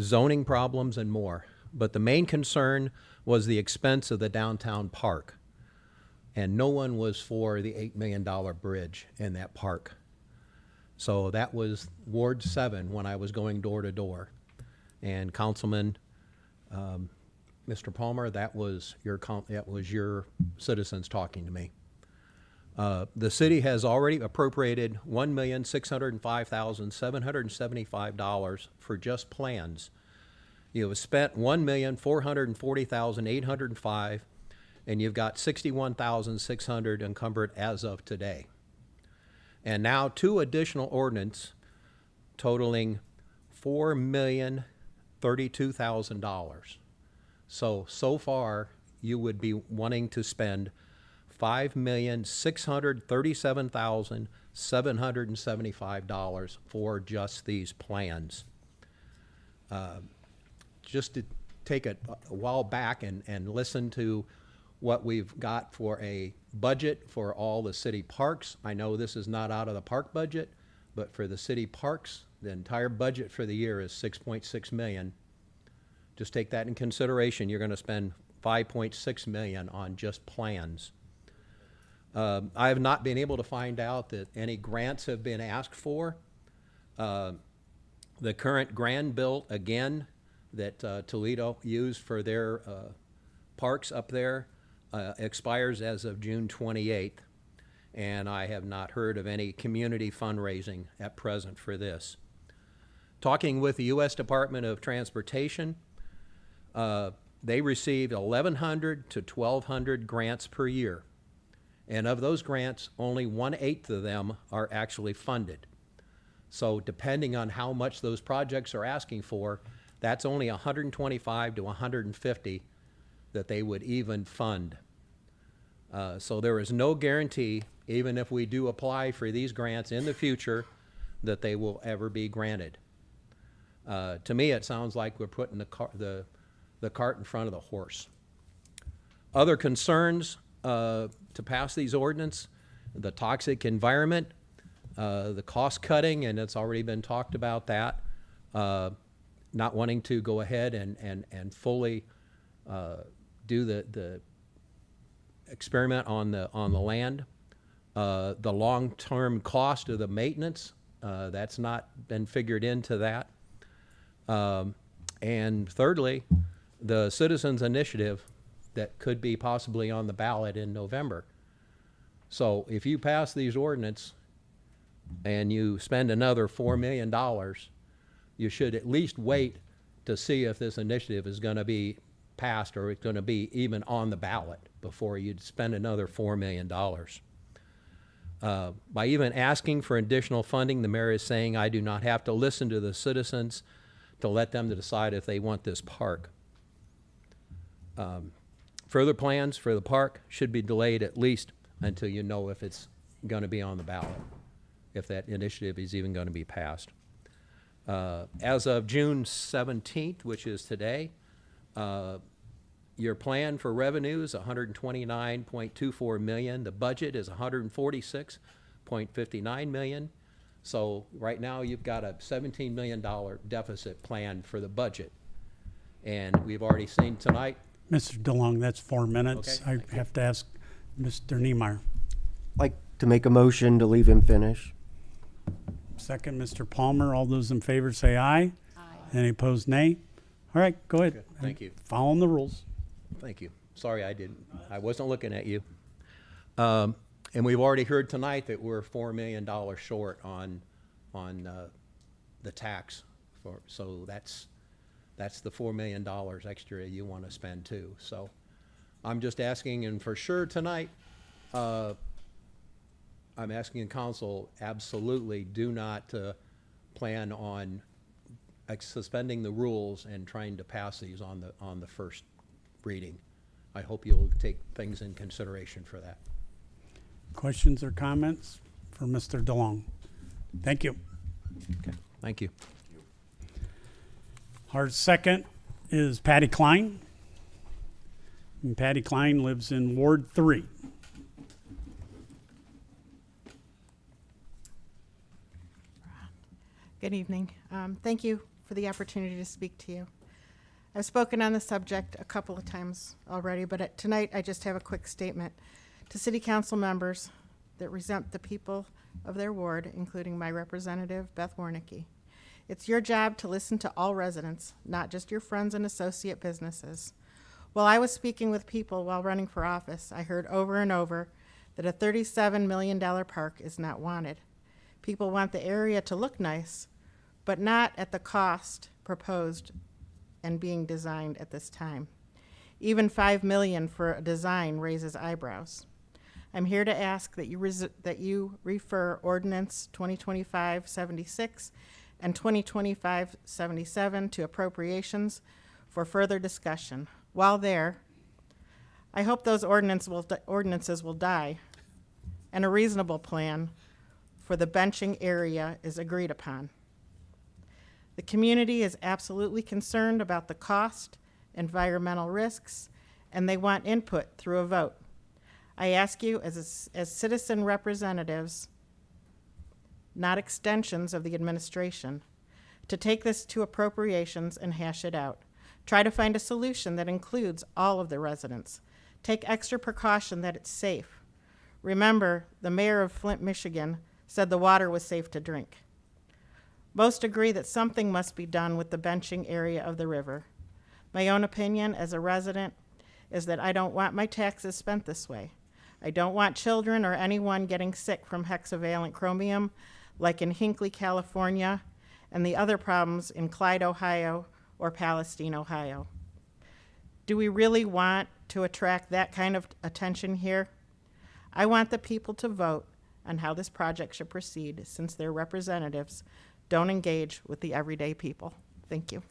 zoning problems, and more. But the main concern was the expense of the downtown park. And no one was for the $8 million bridge in that park. So that was Ward 7 when I was going door to door. And Councilman, Mr. Palmer, that was your citizens talking to me. The city has already appropriated $1,605,775 for just plans. You have spent $1,440,805, and you've got $61,600 encumbered as of today. And now 2 additional ordinance totaling $4,032,000. So far, you would be wanting to spend $5,637,775 for just these plans. Just to take a while back and listen to what we've got for a budget for all the city parks. I know this is not out of the park budget, but for the city parks, the entire budget for the year is $6.6 million. Just take that in consideration. You're going to spend $5.6 million on just plans. I have not been able to find out that any grants have been asked for. The current grand bill, again, that Toledo used for their parks up there expires as of June 28th, and I have not heard of any community fundraising at present for this. Talking with the U.S. Department of Transportation, they received 1,100 to 1,200 grants per year. And of those grants, only 1/8 of them are actually funded. So depending on how much those projects are asking for, that's only 125 to 150 that they would even fund. So there is no guarantee, even if we do apply for these grants in the future, that they will ever be granted. To me, it sounds like we're putting the cart in front of the horse. Other concerns to pass these ordinance, the toxic environment, the cost cutting, and it's already been talked about that, not wanting to go ahead and fully do the experiment on the land, the long-term cost of the maintenance, that's not been figured into that. And thirdly, the citizens initiative that could be possibly on the ballot in November. So if you pass these ordinance and you spend another $4 million, you should at least wait to see if this initiative is going to be passed or it's going to be even on the ballot before you'd spend another $4 million. By even asking for additional funding, the mayor is saying I do not have to listen to the citizens to let them to decide if they want this park. Further plans for the park should be delayed at least until you know if it's going to be on the ballot, if that initiative is even going to be passed. As of June 17th, which is today, your plan for revenue is $129.24 million. The budget is $146.59 million. So right now you've got a $17 million deficit plan for the budget. And we've already seen tonight. Mr. DeLong, that's 4 minutes. Okay, I have to ask Mr. Niemeyer. Like to make a motion to leave him finish. Second, Mr. Palmer. All those in favor say aye. Aye. Any opposed, nay? All right, go ahead. Okay, thank you. Following the rules. Thank you. Sorry, I wasn't looking at you. And we've already heard tonight that we're $4 million short on the tax. So that's the $4 million extra you want to spend too. So I'm just asking, and for sure tonight, I'm asking council absolutely do not plan on suspending the rules and trying to pass these on the first reading. I hope you'll take things in consideration for that. Questions or comments for Mr. DeLong? Thank you. Okay, thank you. Our second is Patty Klein. And Patty Klein lives in Ward 3. Good evening. Thank you for the opportunity to speak to you. I've spoken on the subject a couple of times already, but tonight I just have a quick statement to city council members that resent the people of their ward, including my representative, Beth Warnicki. It's your job to listen to all residents, not just your friends and associate businesses. While I was speaking with people while running for office, I heard over and over that a $37 million park is not wanted. People want the area to look nice, but not at the cost proposed and being designed at this time. Even $5 million for a design raises eyebrows. I'm here to ask that you refer Ordinance 2025-76 and 2025-77 to appropriations for further discussion. While there, I hope those ordinances will die and a reasonable plan for the benching area is agreed upon. The community is absolutely concerned about the cost, environmental risks, and they want input through a vote. I ask you as citizen representatives, not extensions of the administration, to take this to appropriations and hash it out. Try to find a solution that includes all of the residents. Take extra precaution that it's safe. Remember, the mayor of Flint, Michigan said the water was safe to drink. Most agree that something must be done with the benching area of the river. My own opinion as a resident is that I don't want my taxes spent this way. I don't want children or anyone getting sick from hexavalent chromium like in Hinckley, California, and the other problems in Clyde, Ohio, or Palestine, Ohio. Do we really want to attract that kind of attention here? I want the people to vote on how this project should proceed, since their representatives don't engage with the everyday people. Thank you.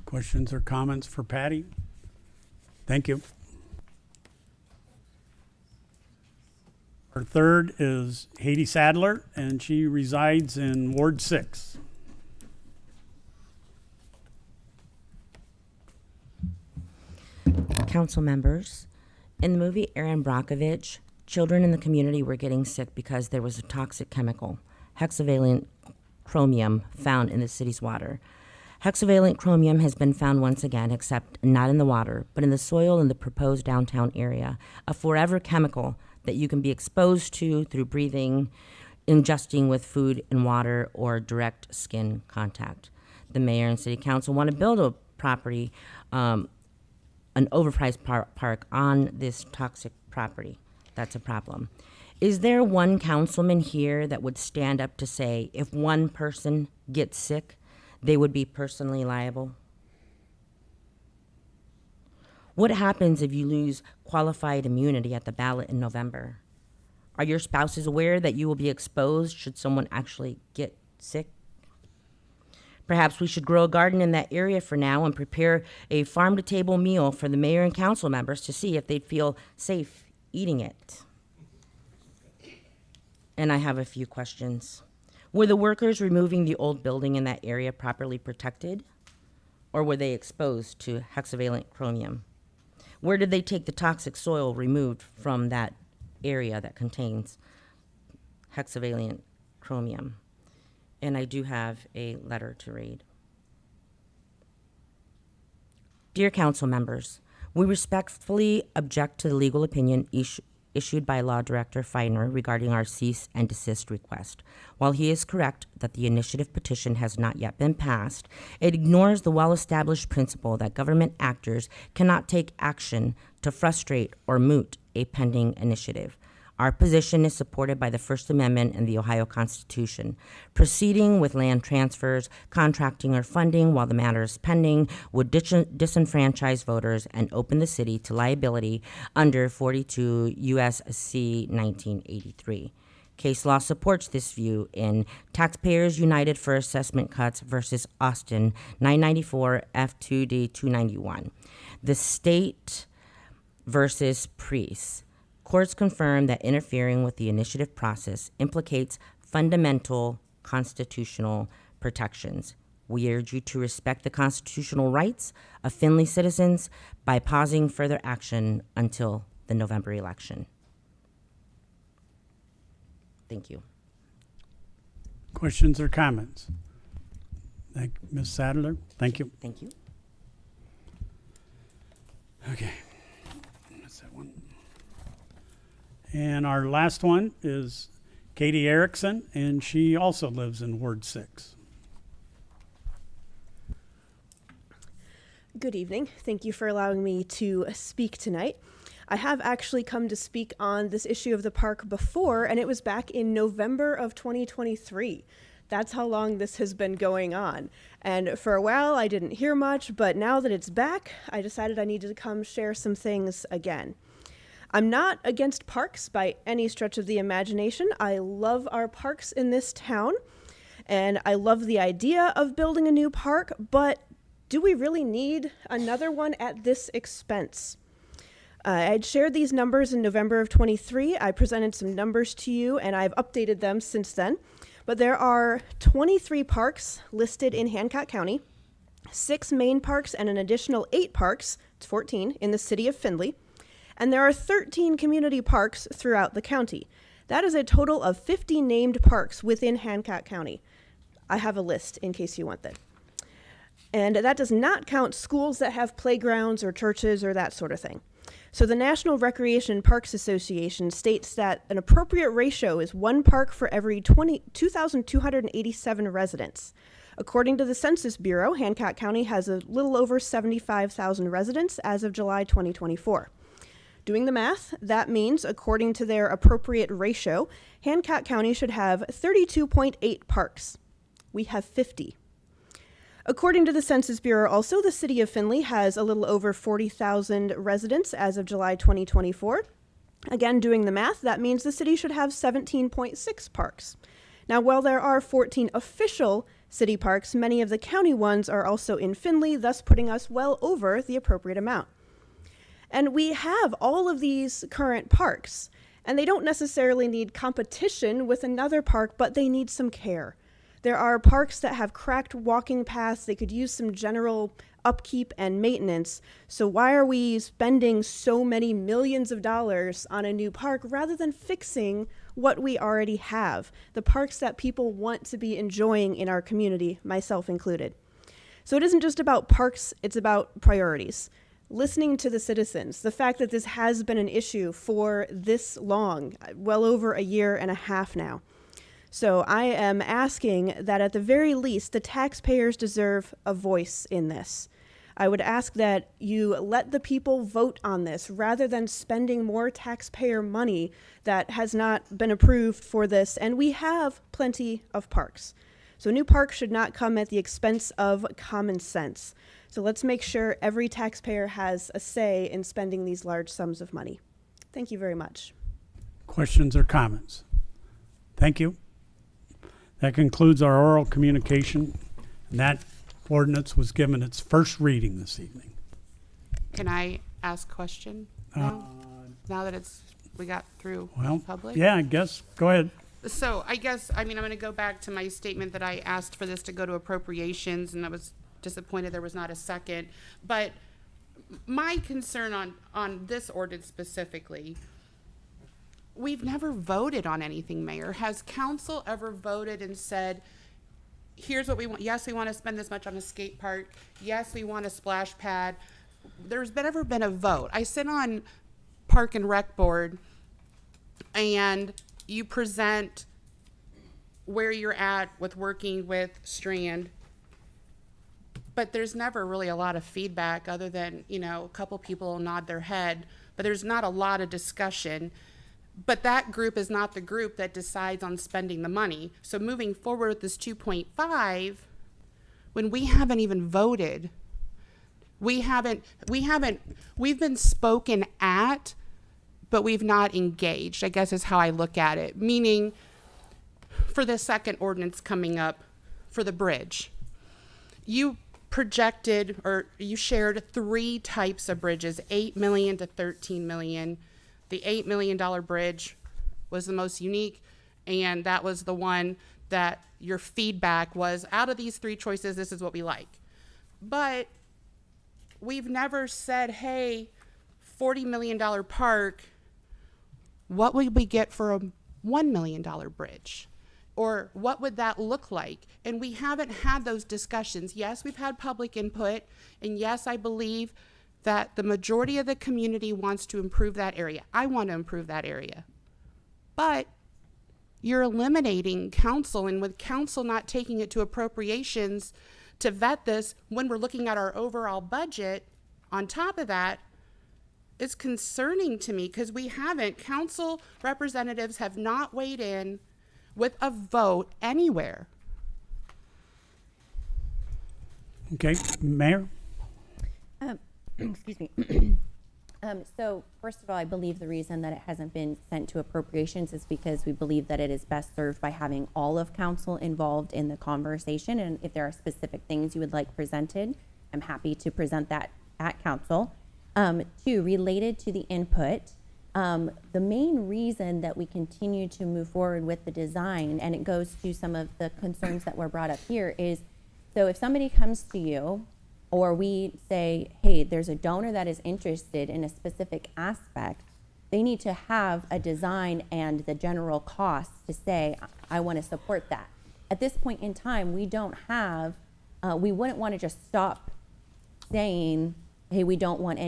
Questions or comments for Patty? Thank you. Our third is Haiti Sadler, and she resides in Ward 6. Council members, in the movie Erin Brockovich, children in the community were getting sick because there was a toxic chemical, hexavalent chromium, found in the city's water. Hexavalent chromium has been found once again, except not in the water, but in the soil in the proposed downtown area, a forever chemical that you can be exposed to through breathing, ingesting with food and water, or direct skin contact. The mayor and city council want to build a property, an overpriced park on this toxic property. That's a problem. Is there one councilman here that would stand up to say if one person gets sick, they would be personally liable? What happens if you lose qualified immunity at the ballot in November? Are your spouses aware that you will be exposed should someone actually get sick? Perhaps we should grow a garden in that area for now and prepare a farm-to-table meal for the mayor and council members to see if they'd feel safe eating it. And I have a few questions. Were the workers removing the old building in that area properly protected? Or were they exposed to hexavalent chromium? Where did they take the toxic soil removed from that area that contains hexavalent chromium? And I do have a letter to read. Dear council members, we respectfully object to the legal opinion issued by Law Director Feiner regarding our cease and desist request. While he is correct that the initiative petition has not yet been passed, it ignores the well-established principle that government actors cannot take action to frustrate or moot a pending initiative. Our position is supported by the First Amendment and the Ohio Constitution. Proceeding with land transfers, contracting, or funding while the matter is pending would disenfranchise voters and open the city to liability under 42 U.S.C. 1983. Case law supports this view in Taxpayers United for Assessment Cuts versus Austin, 994 F2D 291. The state versus Priest. Courts confirm that interfering with the initiative process implicates fundamental constitutional protections. We urge you to respect the constitutional rights of Findlay citizens by pausing further action until the November election. Thank you. Questions or comments? Thank Ms. Sadler. Thank you. Thank you. Okay. That's that one. And our last one is Katie Erickson, and she also lives in Ward 6. Good evening. Thank you for allowing me to speak tonight. I have actually come to speak on this issue of the park before, and it was back in November of 2023. That's how long this has been going on. And for a while, I didn't hear much, but now that it's back, I decided I needed to come share some things again. I'm not against parks by any stretch of the imagination. I love our parks in this town, and I love the idea of building a new park, but do we really need another one at this expense? I'd shared these numbers in November of 23. I presented some numbers to you, and I've updated them since then. But there are 23 parks listed in Hancock County, 6 main parks, and an additional 8 parks, it's 14, in the city of Findlay. And there are 13 community parks throughout the county. That is a total of 50 named parks within Hancock County. I have a list in case you want that. And that does not count schools that have playgrounds or churches or that sort of thing. So the National Recreation and Parks Association states that an appropriate ratio is 1 park for every 2,287 residents. According to the Census Bureau, Hancock County has a little over 75,000 residents as of July 2024. Doing the math, that means, according to their appropriate ratio, Hancock County should have 32.8 parks. We have 50. According to the Census Bureau, also, the city of Findlay has a little over 40,000 residents as of July 2024. Again, doing the math, that means the city should have 17.6 parks. Now, while there are 14 official city parks, many of the county ones are also in Findlay, thus putting us well over the appropriate amount. And we have all of these current parks, and they don't necessarily need competition with another park, but they need some care. There are parks that have cracked walking paths. They could use some general upkeep and maintenance. So why are we spending so many millions of dollars on a new park rather than fixing what we already have? The parks that people want to be enjoying in our community, myself included. So it isn't just about parks, it's about priorities. Listening to the citizens, the fact that this has been an issue for this long, well over a year and a half now. So I am asking that at the very least, the taxpayers deserve a voice in this. I would ask that you let the people vote on this rather than spending more taxpayer money that has not been approved for this. And we have plenty of parks. So new parks should not come at the expense of common sense. So let's make sure every taxpayer has a say in spending these large sums of money. Thank you very much. Questions or comments? Thank you. That concludes our oral communication, and that ordinance was given its first reading this evening. Can I ask a question now? Now that we got through public? Yeah, I guess. Go ahead. So I guess, I'm going to go back to my statement that I asked for this to go to appropriations, and I was disappointed there was not a second. But my concern on this ordinance specifically, we've never voted on anything, Mayor. Has council ever voted and said, here's what we want? Yes, we want to spend this much on a skate park. Yes, we want a splash pad. There's never been a vote. I sit on Park and Rec Board, and you present where you're at with working with Strand, but there's never really a lot of feedback other than, a couple people nod their head, but there's not a lot of discussion. But that group is not the group that decides on spending the money. So moving forward with this 2.5, when we haven't even voted, we've been spoken at, but we've not engaged, I guess is how I look at it. Meaning, for the second ordinance coming up for the bridge, you projected, or you shared 3 types of bridges, 8 million to 13 million. The $8 million bridge was the most unique, and that was the one that your feedback was, out of these 3 choices, this is what we like. But we've never said, hey, $40 million park, what would we get for a $1 million bridge? Or what would that look like? And we haven't had those discussions. Yes, we've had public input, and yes, I believe that the majority of the community wants to improve that area. I want to improve that area. But you're eliminating council, and with council not taking it to appropriations to vet this when we're looking at our overall budget, on top of that, it's concerning to me because council representatives have not weighed in with a vote anywhere. Okay, Mayor? Excuse me. So first of all, I believe the reason that it hasn't been sent to appropriations is because we believe that it is best served by having all of council involved in the conversation. And if there are specific things you would like presented, I'm happy to present that at council. 2, related to the input, the main reason that we continue to move forward with the design, and it goes to some of the concerns that were brought up here, is so if somebody comes to you, or we say, hey, there's a donor that is interested in a specific aspect, they need to have a design and the general cost to say, I want to support that. At this point in time, we don't have, we wouldn't want to just stop saying, hey, we don't want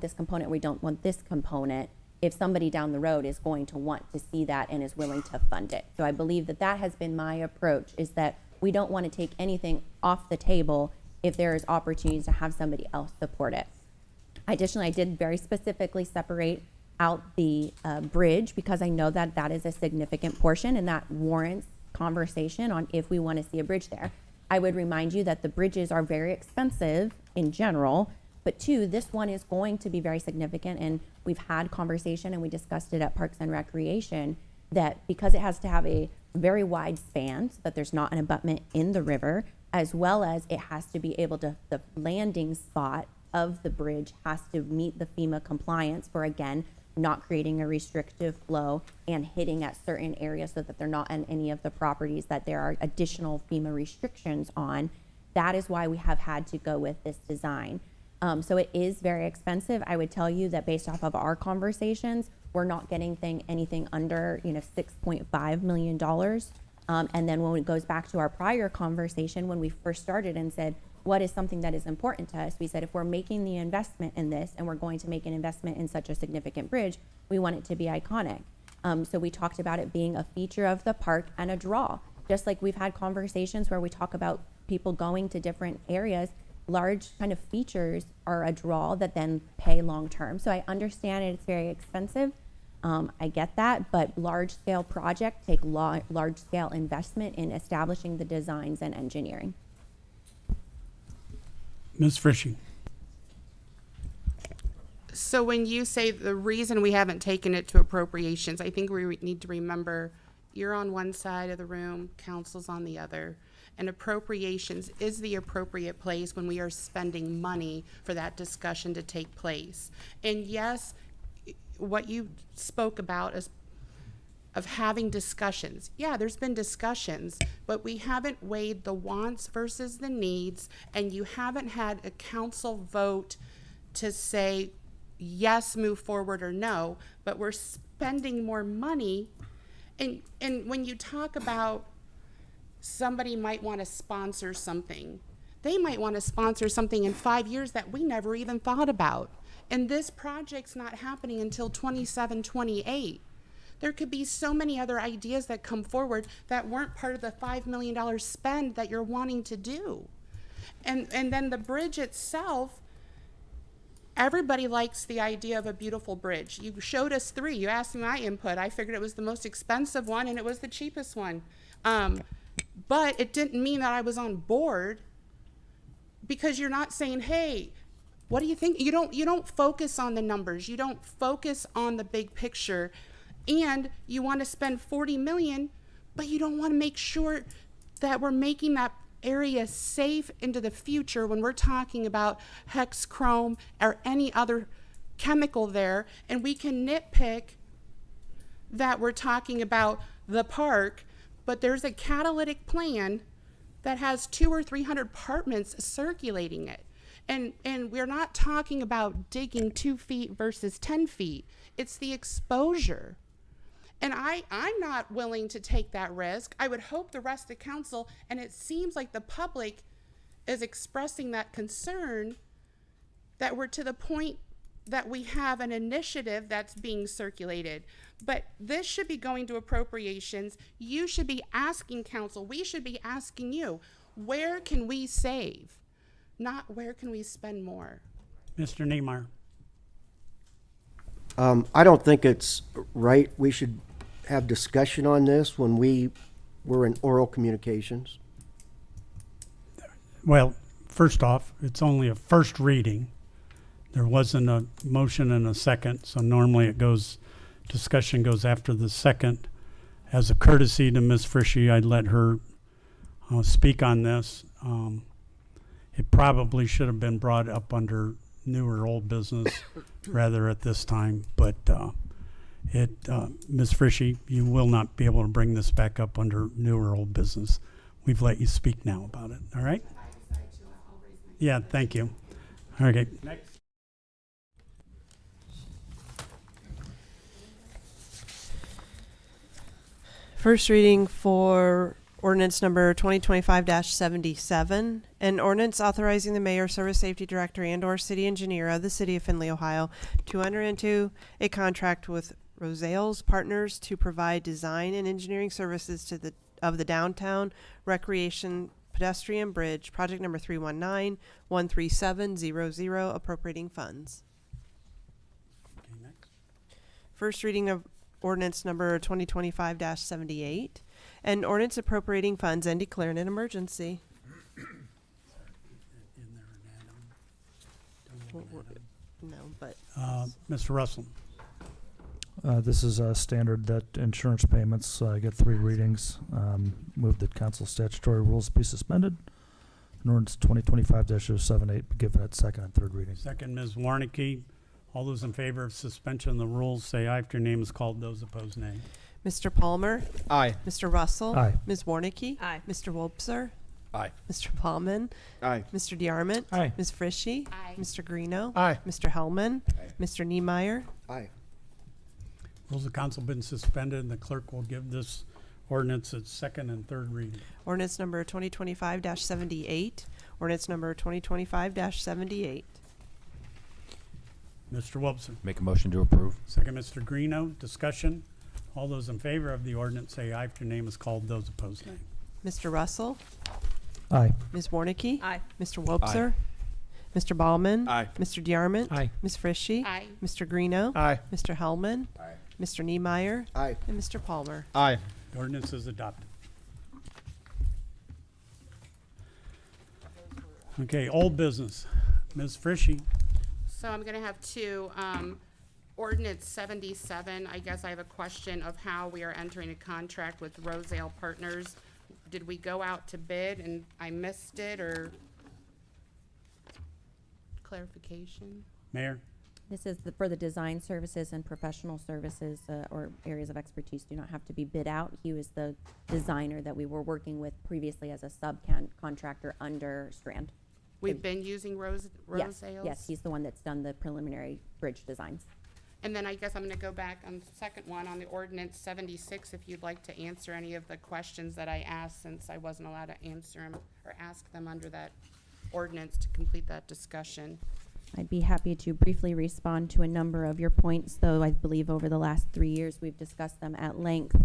this component, we don't want this component, if somebody down the road is going to want to see that and is willing to fund it. So I believe that that has been my approach, is that we don't want to take anything off the table if there is opportunities to have somebody else support it. Additionally, I did very specifically separate out the bridge because I know that that is a significant portion and that warrants conversation on if we want to see a bridge there. I would remind you that the bridges are very expensive in general, but two, this one is going to be very significant, and we've had conversation and we discussed it at Parks and Recreation, that because it has to have a very wide span so that there's not an abutment in the river, as well as it has to be able to, the landing spot of the bridge has to meet the FEMA compliance for, again, not creating a restrictive flow and hitting at certain areas so that they're not on any of the properties that there are additional FEMA restrictions on. That is why we have had to go with this design. So it is very expensive. I would tell you that based off of our conversations, we're not getting anything under, $6.5 million. And then when it goes back to our prior conversation, when we first started and said, what is something that is important to us? We said, if we're making the investment in this and we're going to make an investment in such a significant bridge, we want it to be iconic. So we talked about it being a feature of the park and a draw. Just like we've had conversations where we talk about people going to different areas, large kind of features are a draw that then pay long term. So I understand it's very expensive. I get that, but large scale projects take large scale investment in establishing the designs and engineering. Ms. Frisching. So when you say the reason we haven't taken it to appropriations, I think we need to remember you're on one side of the room, council's on the other. And appropriations is the appropriate place when we are spending money for that discussion to take place. And yes, what you spoke about is of having discussions. Yeah, there's been discussions, but we haven't weighed the wants versus the needs, and you haven't had a council vote to say, yes, move forward, or no, but we're spending more money. And when you talk about somebody might want to sponsor something, they might want to sponsor something in 5 years that we never even thought about. And this project's not happening until 27, 28. There could be so many other ideas that come forward that weren't part of the $5 million spend that you're wanting to do. And then the bridge itself, everybody likes the idea of a beautiful bridge. You showed us 3. You asked me my input. I figured it was the most expensive one and it was the cheapest one. But it didn't mean that I was on board, because you're not saying, hey, what do you think? You don't focus on the numbers. You don't focus on the big picture. And you want to spend $40 million, but you don't want to make sure that we're making that area safe into the future when we're talking about hex chrome or any other chemical there. And we can nitpick that we're talking about the park, but there's a catalytic plan that has 200 or 300 apartments circulating it. And we're not talking about digging 2 feet versus 10 feet. It's the exposure. And I'm not willing to take that risk. I would hope the rest of council, and it seems like the public is expressing that concern, that we're to the point that we have an initiative that's being circulated. But this should be going to appropriations. You should be asking council, we should be asking you, where can we save? Not where can we spend more? Mr. Niemeyer. I don't think it's right. We should have discussion on this when we were in oral communications. Well, first off, it's only a first reading. There wasn't a motion and a second, so normally discussion goes after the second. As a courtesy to Ms. Frischie, I'd let her speak on this. It probably should have been brought up under new or old business rather at this time, but Ms. Frischie, you will not be able to bring this back up under new or old business. We've let you speak now about it, all right? Yeah, thank you. Okay. Next. First reading for ordinance number 2025-77, an ordinance authorizing the mayor, service safety director, and/or city engineer of the city of Findlay, Ohio, to enter into a contract with Rosales Partners to provide design and engineering services to the downtown recreation pedestrian bridge, project number 319-13700, appropriating funds. Okay, next. First reading of ordinance number 2025-78, an ordinance appropriating funds and declaring an emergency. No, but Mr. Russell, This is a standard that insurance payments get 3 readings. Move that council statutory rules be suspended. And ordinance 2025-078 be given its second and third readings. second, Ms. Warnicki. All those in favor of suspension of the rules, say aye. If your name is called, those opposed, nay. Mr. Palmer, Aye. Mr. Russell, Aye. Ms. Warnicki, Aye. Mr. Wobser, Aye. Mr. Ballman, Aye. Mr. DeArmond, Aye. Ms. Frishy, Aye. Mr. Greeno, Aye. Mr. Hellman, Mr. Niemeyer, Aye. Rules of council been suspended, and the clerk will give this ordinance its second and third reading. ordinance number 2025-78, ordinance number 2025-78. Mr. Wobser, Make a motion to approve. second, Mr. Greeno. Discussion. All those in favor of the ordinance, say aye. If your name is called, those opposed, nay. Mr. Russell, Aye. Ms. Warnicki, Aye. Mr. Wobser, Mr. Ballman, Aye. Mr. DeArmond, Aye. Ms. Frishy, Aye. Mr. Greeno, Aye. Mr. Hellman, Mr. Niemeyer, Aye. and Mr. Palmer. Aye. The ordinance is adopted. Okay, old business. Ms. Frishy. So I'm gonna have 2, ordinance 77, I guess I have a question of how we are entering a contract with Rosedale Partners. Did we go out to bid and I missed it, or clarification? Mayor. This is for the design services and professional services or areas of expertise do not have to be bid out. He was the designer that we were working with previously as a subcontractor under Strand. We've been using Rosedale's? Yes, he's the one that's done the preliminary bridge designs. And then I guess I'm gonna go back on the second one, on the ordinance 76, if you'd like to answer any of the questions that I asked, since I wasn't allowed to answer them or ask them under that ordinance to complete that discussion. I'd be happy to briefly respond to a number of your points, though I believe over the last 3 years we've discussed them at length.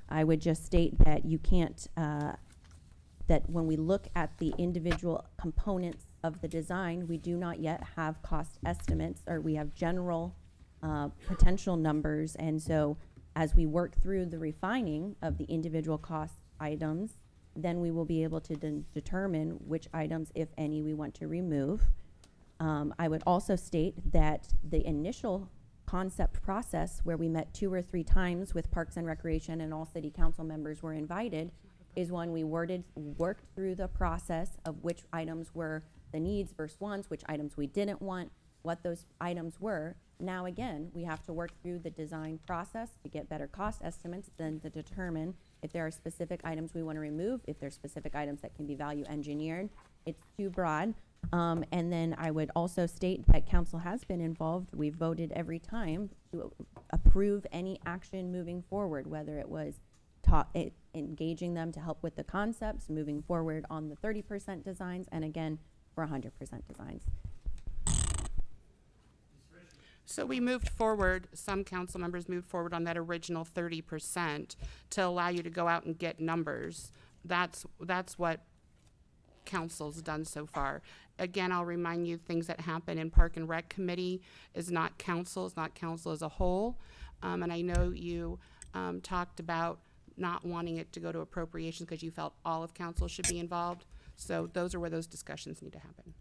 I would just state that you can't, that when we look at the individual components of the design, we do not yet have cost estimates, or we have general potential numbers. And so as we work through the refining of the individual cost items, then we will be able to determine which items, if any, we want to remove. I would also state that the initial concept process, where we met 2 or 3 times with Parks and Recreation and all city council members were invited, is when we worked through the process of which items were the needs versus wants, which items we didn't want, what those items were. Now again, we have to work through the design process to get better cost estimates, then to determine if there are specific items we want to remove, if there's specific items that can be value engineered. It's too broad. And then I would also state that council has been involved. We've voted every time to approve any action moving forward, whether it was engaging them to help with the concepts, moving forward on the 30% designs, and again, for 100% designs. So we moved forward, some council members moved forward on that original 30% to allow you to go out and get numbers. That's what council's done so far. Again, I'll remind you, things that happen in Park and Rec Committee is not council as a whole. And I know you talked about not wanting it to go to appropriations because you felt all of council should be involved. So those are where those discussions need to happen.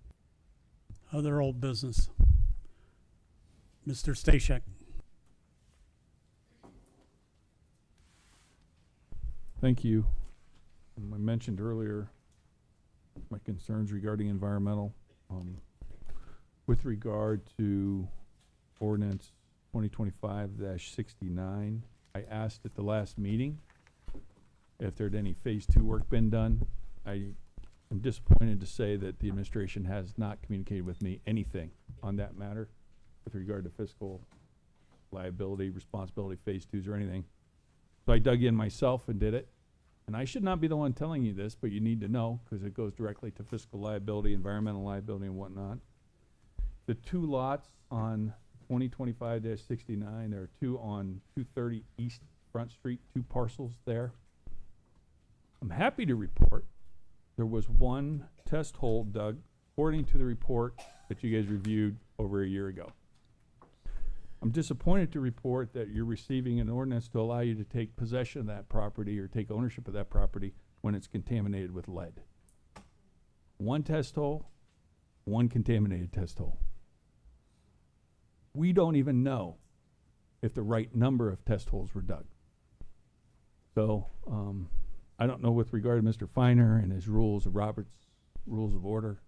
Other old business. Mr. Stashek. Thank you. I mentioned earlier my concerns regarding environmental. With regard to ordinance 2025-69, I asked at the last meeting if there'd any phase 2 work been done. I am disappointed to say that the administration has not communicated with me anything on that matter with regard to fiscal liability, responsibility, phase 2s or anything. So I dug in myself and did it. And I should not be the one telling you this, but you need to know because it goes directly to fiscal liability, environmental liability, and whatnot. The 2 lots on 2025-69, there are 2 on 230 East Front Street, 2 parcels there. I'm happy to report there was 1 test hole dug according to the report that you guys reviewed over a year ago. I'm disappointed to report that you're receiving an ordinance to allow you to take possession of that property or take ownership of that property when it's contaminated with lead. 1 test hole, 1 contaminated test hole. we don't even know if the right number of test holes were dug. So, I don't know with regard to Mr. Feiner and his rules of Robert's Rules of Order,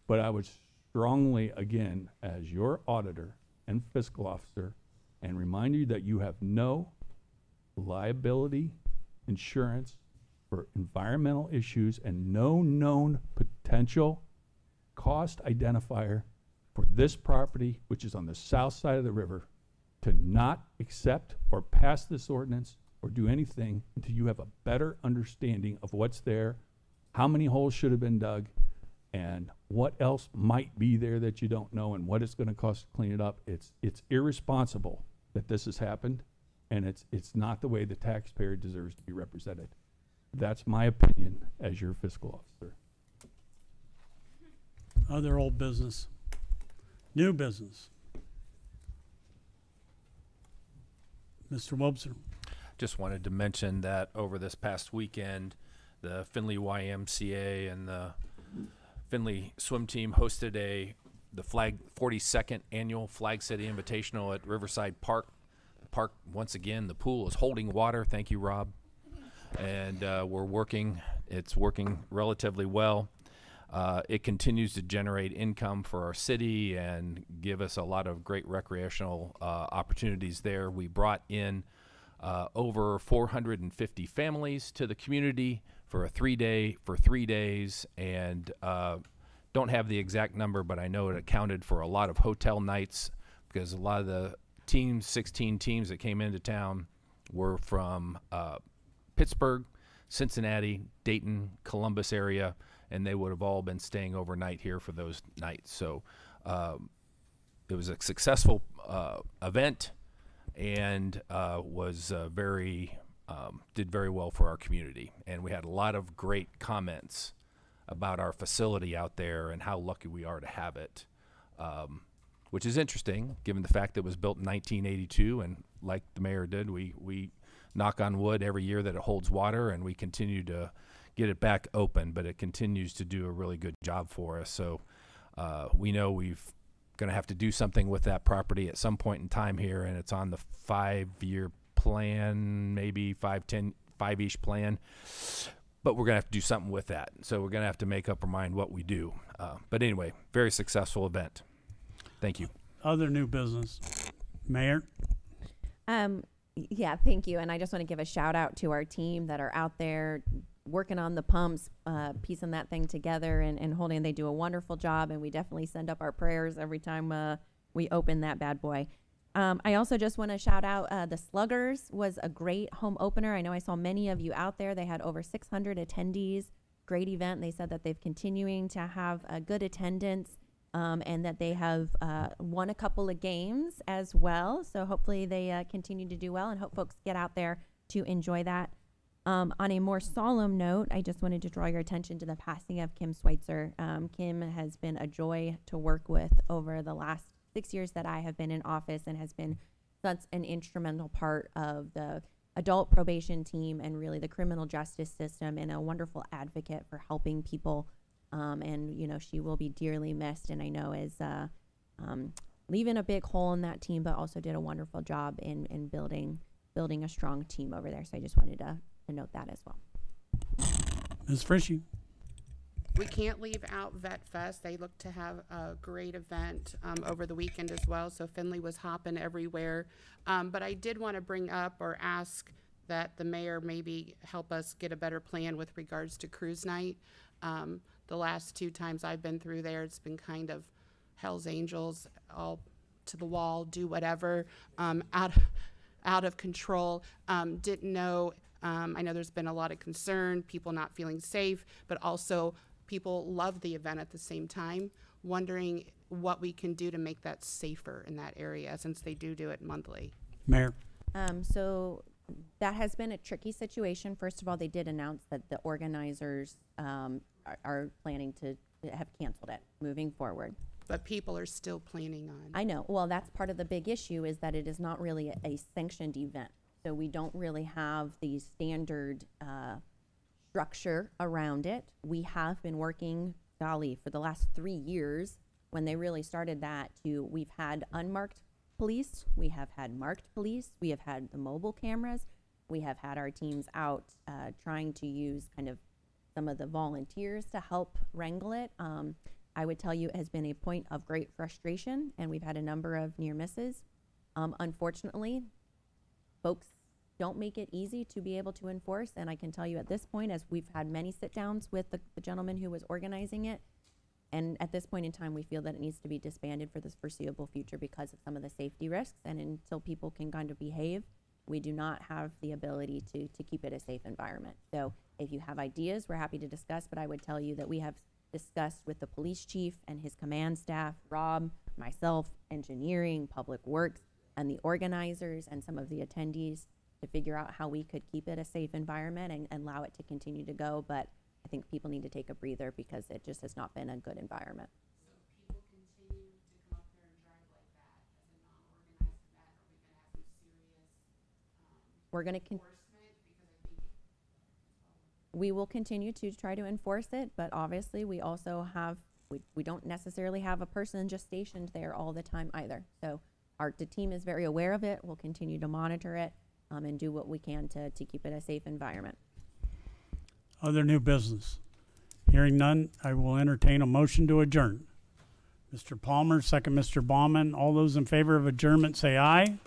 but I would strongly, again, as your auditor and fiscal officer, and remind you that you have no liability insurance for environmental issues and no known potential cost identifier for this property, which is on the south side of the river, to not accept or pass this ordinance or do anything until you have a better understanding of what's there, how many holes should have been dug, and what else might be there that you don't know, and what it's going to cost to clean it up. It's irresponsible that this has happened, and it's not the way the taxpayer deserves to be represented. That's my opinion as your fiscal officer. Other old business. New business. Mr. Wobser. Just wanted to mention that over this past weekend, the Findlay YMCA and the Findlay swim team hosted the 42nd annual Flag City Invitational at Riverside Park. Park, once again, the pool is holding water. Thank you, Rob. And it's working relatively well. It continues to generate income for our city and give us a lot of great recreational opportunities there. We brought in over 450 families to the community for 3 days, and don't have the exact number, but I know it accounted for a lot of hotel nights because a lot of the teams, 16 teams that came into town, were from Pittsburgh, Cincinnati, Dayton, Columbus area, and they would have all been staying overnight here for those nights. So it was a successful event, and was did very well for our community. And we had a lot of great comments about our facility out there and how lucky we are to have it, which is interesting given the fact that it was built in 1982. And like the mayor did, we knock on wood every year that it holds water, and we continue to get it back open, but it continues to do a really good job for us. So we know we've going to have to do something with that property at some point in time here, and it's on the 5-year plan, maybe 5-ish plan, but we're going to have to do something with that. So we're going to have to make up our mind what we do. But anyway, very successful event. Thank you. Other new business. Mayor? Yeah, thank you. And I just want to give a shout out to our team that are out there working on the pumps, piecing that thing together and holding. They do a wonderful job, and we definitely send up our prayers every time we open that bad boy. I also just want to shout out the Sluggers was a great home opener. I know I saw many of you out there. They had over 600 attendees. Great event. They said that they've continuing to have a good attendance, and that they have won a couple of games as well. So hopefully they continue to do well, and hope folks get out there to enjoy that. On a more solemn note, I just wanted to draw your attention to the passing of Kim Schweitzer. Kim has been a joy to work with over the last 6 years that I have been in office, and has been such an instrumental part of the adult probation team and really the criminal justice system, and a wonderful advocate for helping people. And, you know, she will be dearly missed, and I know is leaving a big hole in that team, but also did a wonderful job in building a strong team over there. So I just wanted to note that as well. Ms. Frishy? We can't leave out Vet Fest. They look to have a great event over the weekend as well. So Findlay was hopping everywhere. But I did want to bring up or ask that the mayor maybe help us get a better plan with regards to cruise night. The last 2 times I've been through there, it's been kind of Hell's Angels, all to the wall, do whatever, out of control. Didn't know. I know there's been a lot of concern, people not feeling safe, but also people love the event at the same time. Wondering what we can do to make that safer in that area, since they do it monthly. Mayor? So that has been a tricky situation. First of all, they did announce that the organizers are planning to have canceled it moving forward. But people are still planning on. I know. Well, that's part of the big issue, is that it is not really a sanctioned event. So we don't really have the standard structure around it. We have been working, golly, for the last 3 years when they really started that to, we've had unmarked police, we have had marked police, we have had the mobile cameras, we have had our teams out trying to use kind of some of the volunteers to help wrangle it. I would tell you it has been a point of great frustration, and we've had a number of near misses. Unfortunately, folks don't make it easy to be able to enforce, and I can tell you at this point, as we've had many sit-downs with the gentleman who was organizing it, and at this point in time, we feel that it needs to be disbanded for the foreseeable future because of some of the safety risks, and until people can kind of behave, we do not have the ability to keep it a safe environment. So if you have ideas, we're happy to discuss, but I would tell you that we have discussed with the police chief and his command staff, Rob, myself, engineering, public works, and the organizers and some of the attendees to figure out how we could keep it a safe environment and allow it to continue to go. But I think people need to take a breather because it just has not been a good environment. So people continue to come up there and drive like that as a non-organized event? Are we gonna have some serious, We're going to enforcement? Because I think we will continue to try to enforce it, but obviously we also have, we don't necessarily have a person just stationed there all the time either. So the team is very aware of it. We'll continue to monitor it and do what we can to keep it a safe environment. Other new business? Hearing none, I will entertain a motion to adjourn. Mr. Palmer, second Mr. Baumann. All those in favor of adjournment say aye.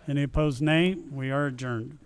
Any opposed, nay. We are adjourned.